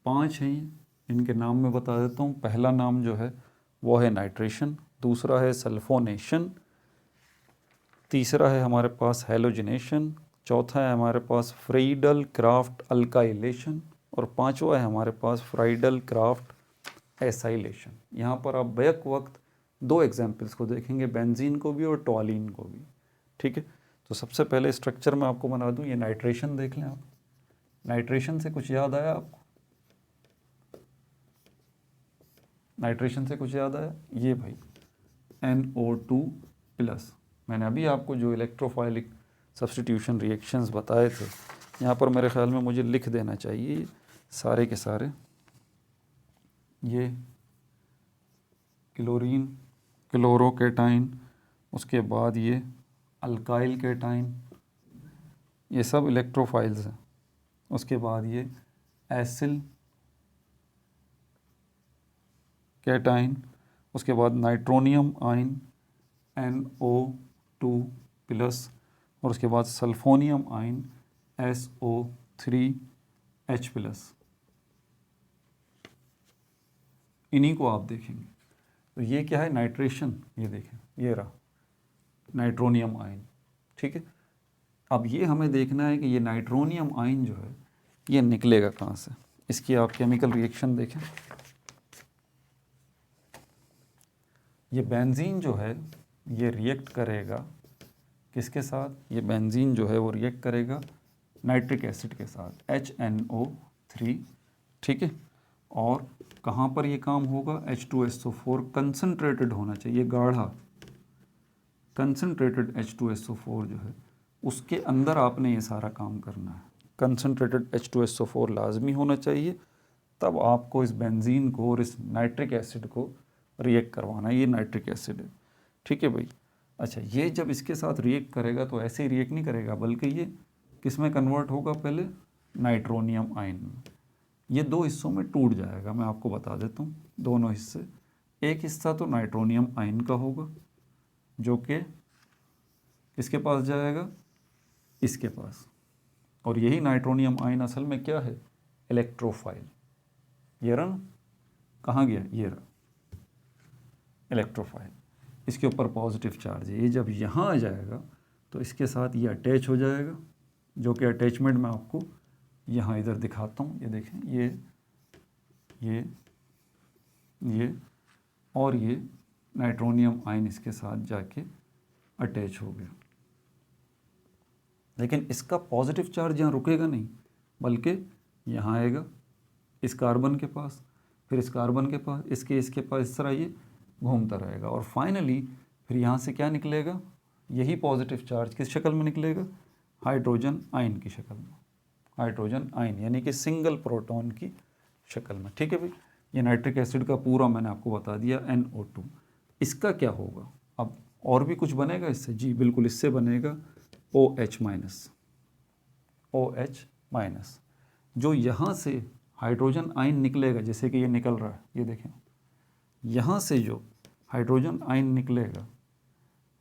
5 हैं। इनके नाम मैं बता देता हूँ। पहला नाम जो है वो है नाइट्रेशन, दूसरा है सल्फोनेशन, तीसरा है हमारे पास हैलोजिनेशन, चौथा है हमारे पास फ्रीडल क्राफ्ट अल्काइलेशन, और पांचवा है हमारे पास फ्राइडल क्राफ्ट एसाइलेशन। यहाँ पर आप बैक वक्त 2 एग्जाम्पल्स को देखेंगे, बेंजीन को भी और टॉलिन को भी। ठीक है, तो सबसे पहले स्ट्रक्चर मैं आपको बना दूँ। ये नाइट्रेशन देख लें आप। नाइट्रेशन से कुछ याद आया आपको? नाइट्रेशन से कुछ याद आया? ये भाई NO2+। मैंने अभी आपको जो इलेक्ट्रोफाइलिक सब्स्टिट्यूशन रिएक्शंस बताए थे, यहाँ पर मेरे ख्याल में मुझे लिख देना चाहिए सारे के सारे। ये क्लोरीन, क्लोरोकेटाइन, उसके बाद ये अल्काइल केटाइन, ये सब इलेक्ट्रोफाइल्स हैं। उसके बाद ये एसिल केटाइन, उसके बाद नाइट्रोनियम आयन NO2+, और उसके बाद सल्फोनियम आयन SO3H+। इन्हीं को आप देखेंगे। तो ये क्या है? नाइट्रेशन। ये देखें, ये रहा नाइट्रोनियम आयन। ठीक है, अब ये हमें देखना है कि ये नाइट्रोनियम आयन जो है ये निकलेगा कहाँ से। इसकी आप केमिकल रिएक्शन देखें। ये बेंजीन जो है ये रिएक्ट करेगा किसके साथ? ये बेंजीन जो है वो रिएक्ट करेगा नाइट्रिक एसिड के साथ HNO3। ठीक है, और कहाँ पर ये काम होगा? H2SO4 कंसनट्रेटेड होना चाहिए, गाढ़ा कंसनट्रेटेड H2SO4 जो है उसके अंदर आपने ये सारा काम करना है। कंसनट्रेटेड H2SO4 लाजमी होना चाहिए, तब आपको इस बेंजीन को और इस नाइट्रिक एसिड को रिएक्ट करवाना है। ये नाइट्रिक एसिड है। ठीक है भाई। अच्छा, ये जब इसके साथ रिएक्ट करेगा तो ऐसे ही रिएक्ट नहीं करेगा, बल्कि ये किस में कन्वर्ट होगा? पहले नाइट्रोनियम आयन में। ये 2 हिस्सों में टूट जाएगा। मैं आपको बता देता हूँ दोनों हिस्से। एक हिस्सा तो नाइट्रोनियम आयन का होगा जो कि किसके पास जाएगा? इसके पास। और यही नाइट्रोनियम आयन असल में क्या है? इलेक्ट्रोफाइल। ये रहा, कहाँ गया? ये रहा इलेक्ट्रोफाइल। इसके ऊपर पॉजिटिव चार्ज है। ये जब यहाँ आ जाएगा तो इसके साथ ये अटैच हो जाएगा, जो कि अटैचमेंट मैं आपको यहाँ इधर दिखाता हूँ। ये देखें, ये और ये नाइट्रोनियम आयन इसके साथ जाके अटैच हो गया। लेकिन इसका पॉजिटिव चार्ज यहाँ रुकेगा नहीं, बल्कि यहाँ आएगा इस कार्बन के पास, फिर इस कार्बन के पास, इसके पास, इस तरह ये घूमता रहेगा। और फाइनली फिर यहाँ से क्या निकलेगा? यही पॉजिटिव चार्ज किस शक्ल में निकलेगा? हाइड्रोजन आयन की शक्ल में। हाइड्रोजन आयन यानी कि सिंगल प्रोटॉन की शक्ल में। ठीक है भाई, ये नाइट्रिक एसिड का पूरा मैंने आपको बता दिया NO2। इसका क्या होगा? अब और भी कुछ बनेगा इससे? जी बिल्कुल, इससे बनेगा OH-। जो यहाँ से हाइड्रोजन आयन निकलेगा, जैसे कि ये निकल रहा है, ये देखें, यहाँ से जो हाइड्रोजन आयन निकलेगा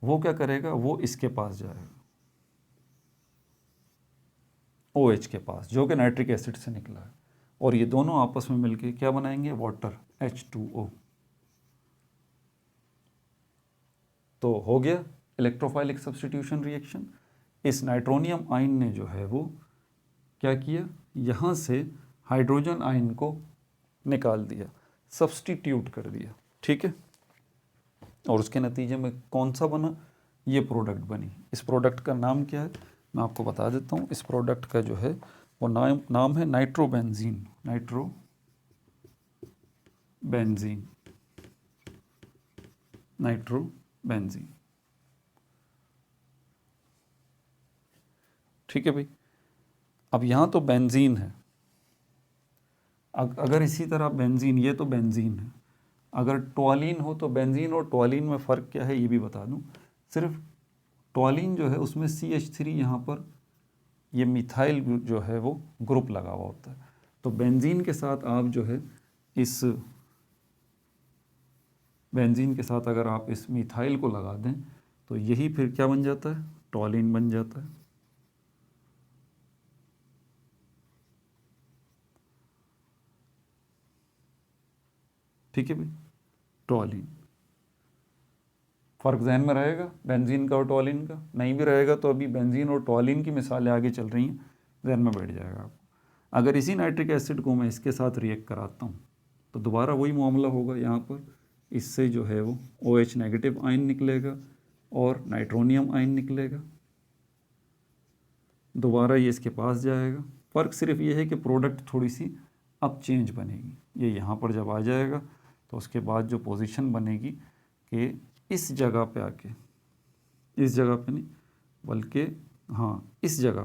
वो क्या करेगा? वो इसके पास जाएगा, OH के पास, जो कि नाइट्रिक एसिड से निकला है। और ये दोनों आपस में मिलके क्या बनाएंगे? Water, H2O। तो हो गया इलेक्ट्रोफाइलिक सब्स्टिट्यूशन रिएक्शन। इस नाइट्रोनियम आयन ने जो है वो क्या किया? यहाँ से हाइड्रोजन आयन को निकाल दिया, सब्स्टिट्यूट कर दिया। ठीक है, और उसके नतीजे में कौन सा बना? ये प्रोडक्ट बनी। इस प्रोडक्ट का नाम क्या है? मैं आपको बता देता हूँ। इस प्रोडक्ट का जो है वो नाम है नाइट्रोबेंजीन। नाइट्रोबेंजीन। नाइट्रोबेंजीन। ठीक है भाई। अब यहाँ तो बेंजीन है, अगर इसी तरह बेंजीन, ये तो बेंजीन है, अगर टॉलिन हो तो बेंजीन और टॉलिन में फ़र्क क्या है ये भी बता दूं। सिर्फ टॉलिन जो है उसमें CH3 यहाँ पर ये मिथाइल जो है वो ग्रुप लगा हुआ होता है। तो बेंजीन के साथ आप जो है इस बेंजीन के साथ अगर आप इस मिथाइल को लगा दें तो यही फिर क्या बन जाता है, टॉलिन बन जाता है। ठीक है भाई, टॉलिन। फ़र्क जहन में रहेगा बेंजीन का और टॉलिन का? नहीं भी रहेगा तो अभी बेंजीन और टॉलिन की मिसालें आगे चल रही हैं, जहन में बैठ जाएगा आपको। अगर इसी नाइट्रिक एसिड को मैं इसके साथ रिएक्ट कराता हूँ तो दोबारा वही मामला होगा। यहाँ पर इससे जो है वो OH नेगेटिव आयन निकलेगा और नाइट्रोनियम आयन निकलेगा, दोबारा ये इसके पास जाएगा। फ़र्क सिर्फ ये है कि प्रोडक्ट थोड़ी सी अब चेंज बनेगी। ये यहाँ पर जब आ जाएगा तो उसके बाद जो पोजीशन बनेगी कि इस जगह पे आके, इस जगह पे नहीं बल्कि हाँ इस जगह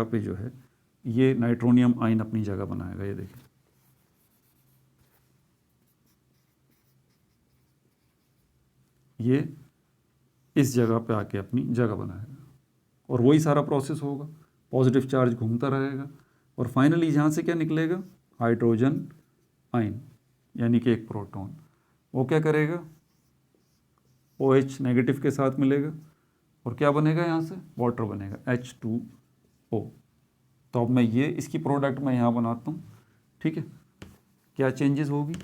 पे जो है ये नाइट्रोनियम आयन अपनी जगह बनाएगा। ये देखिए, ये इस जगह पे आके अपनी जगह बनाएगा और वही सारा प्रोसेस होगा। पॉजिटिव चार्ज घूमता रहेगा और फाइनली यहाँ से क्या निकलेगा, हाइड्रोजन आयन, यानी कि एक प्रोटॉन। वो क्या करेगा, OH नेगेटिव के साथ मिलेगा और क्या बनेगा, यहाँ से वाटर बनेगा, H2O। तो अब मैं ये इसकी प्रोडक्ट मैं यहाँ बनाता हूँ। ठीक है, क्या चेंजेस होगी,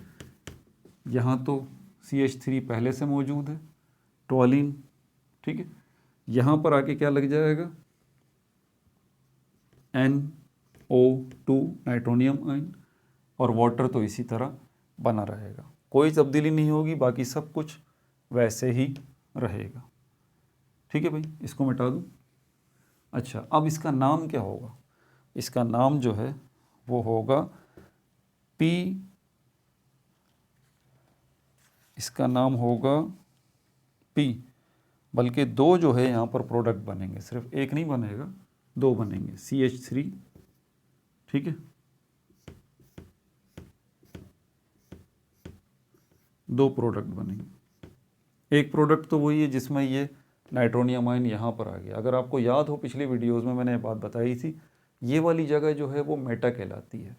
यहाँ तो CH3 पहले से मौजूद है, टॉलिन। ठीक है, यहाँ पर आके क्या लग जाएगा, NO2 नाइट्रोनियम आयन, और वाटर तो इसी तरह बना रहेगा, कोई तब्दीली नहीं होगी, बाकी सब कुछ वैसे ही रहेगा। ठीक है भाई, इसको मिटा दूँ। अच्छा, अब इसका नाम क्या होगा, इसका नाम जो है वो होगा P, इसका नाम होगा P, बल्कि दो जो है यहाँ पर प्रोडक्ट बनेंगे, सिर्फ एक नहीं बनेगा, दो बनेंगे, CH3। ठीक है, दो प्रोडक्ट बनेंगे। एक प्रोडक्ट तो वही है जिसमें ये नाइट्रोनियम आयन यहाँ पर आ गया। अगर आपको याद हो पिछली वीडियोस में मैंने बात बताई थी, ये वाली जगह जो है वो मेटा कहलाती है,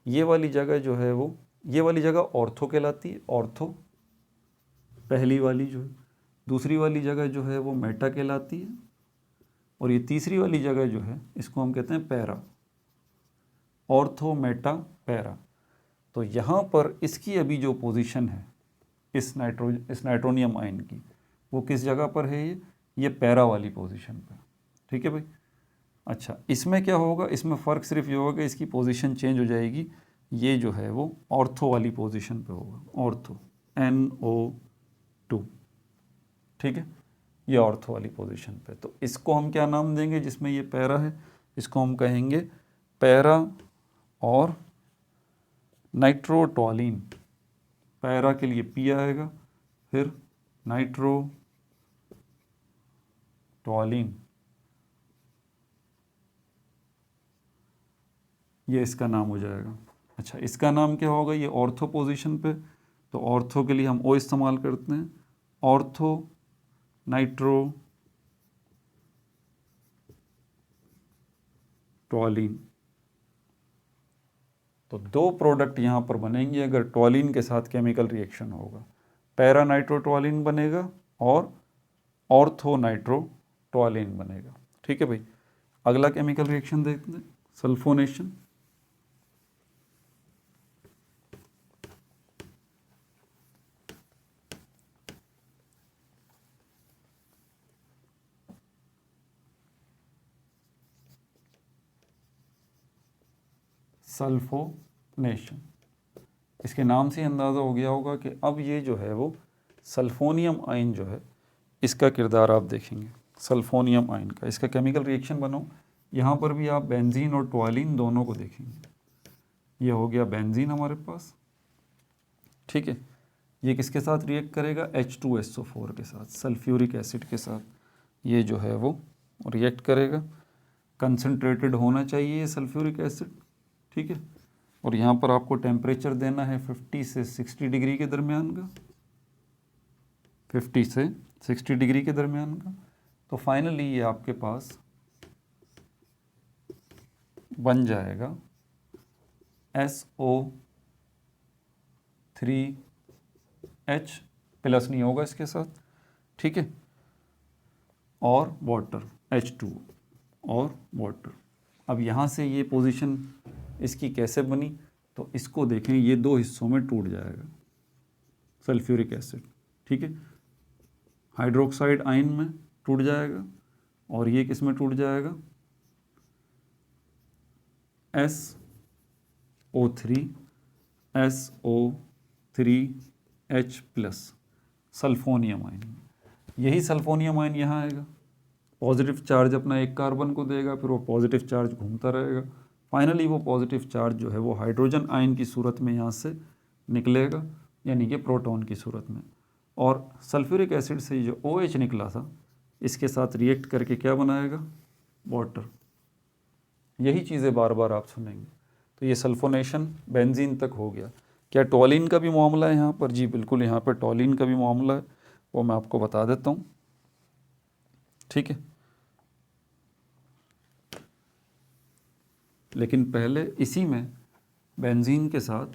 ये वाली जगह जो है वो, ये वाली जगह ऑर्थो कहलाती है, ऑर्थो पहली वाली जो है, दूसरी वाली जगह जो है वो मेटा कहलाती है, और ये तीसरी वाली जगह जो है इसको हम कहते हैं पैरा, ऑर्थो मेटा पैरा। तो यहाँ पर इसकी अभी जो पोजीशन है इस नाइट्रोनियम आयन की, वो किस जगह पर है, ये पैरा वाली पोजीशन पर। ठीक है भाई। अच्छा, इसमें क्या होगा, इसमें फ़र्क सिर्फ ये होगा कि इसकी पोजीशन चेंज हो जाएगी, ये जो है वो ऑर्थो वाली पोजीशन पे होगा, ऑर्थो NO2। ठीक है, ये ऑर्थो वाली पोजीशन पे। तो इसको हम क्या नाम देंगे, जिसमें ये पैरा है, इसको हम कहेंगे पैरा और नाइट्रोटॉलिन। पैरा के लिए P आएगा, फिर नाइट्रोटॉलिन, ये इसका नाम हो जाएगा। अच्छा, इसका नाम क्या होगा, ये ऑर्थो पोजीशन पे, तो ऑर्थो के लिए हम O इस्तेमाल करते हैं, ऑर्थो नाइट्रोटॉलिन। तो दो प्रोडक्ट यहाँ पर बनेंगे अगर टॉलिन के साथ केमिकल रिएक्शन होगा, पैरा नाइट्रोटॉलिन बनेगा और ऑर्थो नाइट्रोटॉलिन बनेगा। ठीक है भाई, अगला केमिकल रिएक्शन देखते हैं, सल्फोनेशन। सल्फोनेशन, इसके नाम से अंदाज़ा हो गया होगा कि अब ये जो है वो सल्फोनियम आयन जो है इसका किरदार आप देखेंगे। सल्फोनियम आयन का इसका केमिकल रिएक्शन बनाओ, यहाँ पर भी आप बेंजीन और टॉलिन दोनों को देखेंगे। ये हो गया बेंजीन हमारे पास, ठीक है, ये किसके साथ रिएक्ट करेगा, H2SO4 के साथ, सल्फ्यूरिक एसिड के साथ ये जो है वो रिएक्ट करेगा। कंसनट्रेटेड होना चाहिए ये सल्फ्यूरिक एसिड, ठीक है। और यहाँ पर आपको टेम्परेचर देना है 50 से 60 डिग्री के दरमियान का, 50 से 60 डिग्री के दरमियान का। तो फाइनली ये आपके पास बन जाएगा SO3H प्लस नहीं होगा इसके साथ, ठीक है, और वाटर H2 और वाटर। अब यहाँ से ये पोजीशन इसकी कैसे बनी, तो इसको देखें, ये दो हिस्सों में टूट जाएगा सल्फ्यूरिक एसिड, ठीक है। हाइड्रोक्साइड आयन में टूट जाएगा और ये किस में टूट जाएगा, SO3H प्लस सल्फोनियम आयन। यही सल्फोनियम आयन यहाँ आएगा, पॉजिटिव चार्ज अपना एक कार्बन को देगा, फिर वो पॉजिटिव चार्ज घूमता रहेगा। फाइनली वो पॉजिटिव चार्ज जो है वो हाइड्रोजन आयन की सूरत में यहाँ से निकलेगा, यानी कि प्रोटॉन की सूरत में। और सल्फ्यूरिक एसिड से जो OH निकला था इसके साथ रिएक्ट करके क्या बनाएगा, वाटर। यही चीज़ें बार बार आप सुनेंगे। तो ये सल्फोनेशन बेंजीन तक हो गया। क्या टॉलिन का भी मामला है यहाँ पर? जी बिल्कुल, यहाँ पर टॉलिन का भी मामला है, वो मैं आपको बता देता हूँ, ठीक है। लेकिन पहले इसी में बेंजीन के साथ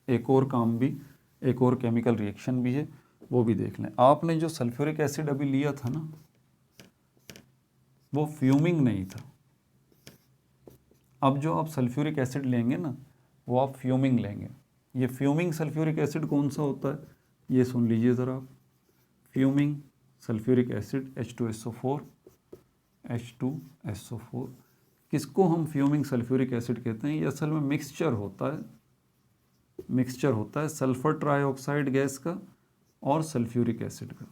एक और काम भी, एक और केमिकल रिएक्शन भी है, वो भी देख लें। आपने जो सल्फ्यूरिक एसिड अभी लिया था ना, वो फ्यूमिंग नहीं था। अब जो आप सल्फ्यूरिक एसिड लेंगे ना, वो आप फ्यूमिंग लेंगे। ये फ्यूमिंग सल्फ्यूरिक एसिड कौन सा होता है, ये सुन लीजिए ज़रा आप। Fuming sulphuric acid H2SO4, H2SO4, किसको हम फ्यूमिंग सल्फ्यूरिक एसिड कहते हैं? ये असल में मिक्सचर होता है, मिक्सचर होता है सल्फर ट्राइऑक्साइड गैस का और सल्फ्यूरिक एसिड का।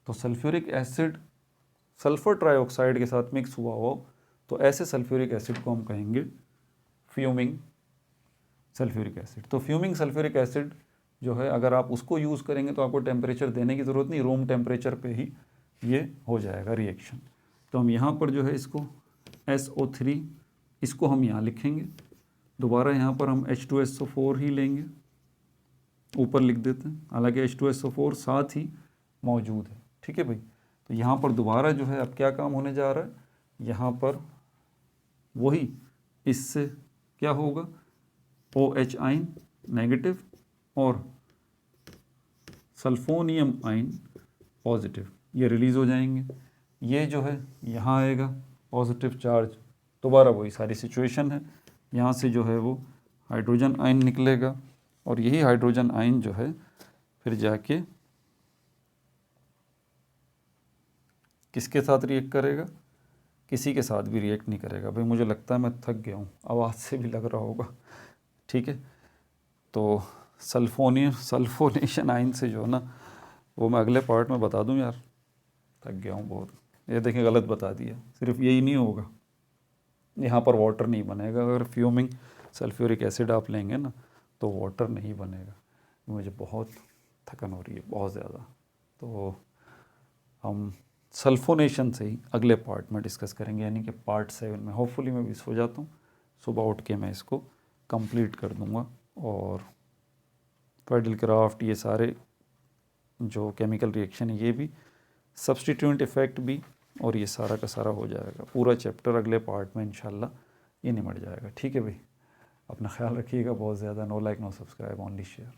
तो सल्फ्यूरिक एसिड सल्फर ट्राइऑक्साइड के साथ मिक्स हुआ हो तो ऐसे सल्फ्यूरिक एसिड को हम कहेंगे फ्यूमिंग सल्फ्यूरिक एसिड। तो फ्यूमिंग सल्फ्यूरिक एसिड जो है, अगर आप उसको यूज़ करेंगे तो आपको टेम्परेचर देने की ज़रूरत नहीं, रूम टेम्परेचर पे ही ये हो जाएगा रिएक्शन। तो हम यहाँ पर जो है इसको SO3, इसको हम यहाँ लिखेंगे, दोबारा यहाँ पर हम H2SO4 ही लेंगे, ऊपर लिख देते हैं, हालांकि H2SO4 साथ ही मौजूद है, ठीक है भाई। तो यहाँ पर दोबारा जो है अब क्या काम होने जा रहा है, यहाँ पर वही इससे क्या होगा, OH आयन नेगेटिव और सल्फोनियम आयन पॉजिटिव, ये रिलीज़ हो जाएंगे। ये जो है यहाँ आएगा पॉजिटिव चार्ज, दोबारा वही सारी सिचुएशन है। यहाँ से जो है वो हाइड्रोजन आयन निकलेगा और यही हाइड्रोजन आयन जो है फिर जाके किसके साथ रिएक्ट करेगा, किसी के साथ भी रिएक्ट नहीं करेगा। भाई मुझे लगता है मैं थक गया हूँ, आवाज़ से भी लग रहा होगा, ठीक है। तो सल्फोनेशन आयन से जो है ना, वो मैं अगले पार्ट में बता दूँ यार, थक गया हूँ बहुत। ये देखें गलत बता दिया, सिर्फ यही नहीं होगा, यहाँ पर वाटर नहीं बनेगा। अगर फ्यूमिंग सल्फ्यूरिक एसिड आप लेंगे ना तो वाटर नहीं बनेगा। मुझे बहुत थकन हो रही है, बहुत ज़्यादा। तो हम सल्फोनेशन से ही अगले पार्ट में डिस्कस करेंगे, यानी कि पार्ट 7 में। होपफुली मैं भी सो जाता हूँ, सुबह उठ के मैं इसको कंप्लीट कर दूँगा। और फैडलक्राफ्ट, ये सारे जो केमिकल रिएक्शन है, ये भी सब्स्टिट्यूएंट इफ़ेक्ट भी, और ये सारा का सारा हो जाएगा। पूरा चैप्टर अगले पार्ट में इंशाल्लाह ये निमट जाएगा, ठीक है भाई। अपना ख्याल रखिएगा बहुत ज़्यादा। No like no subscribe, only share.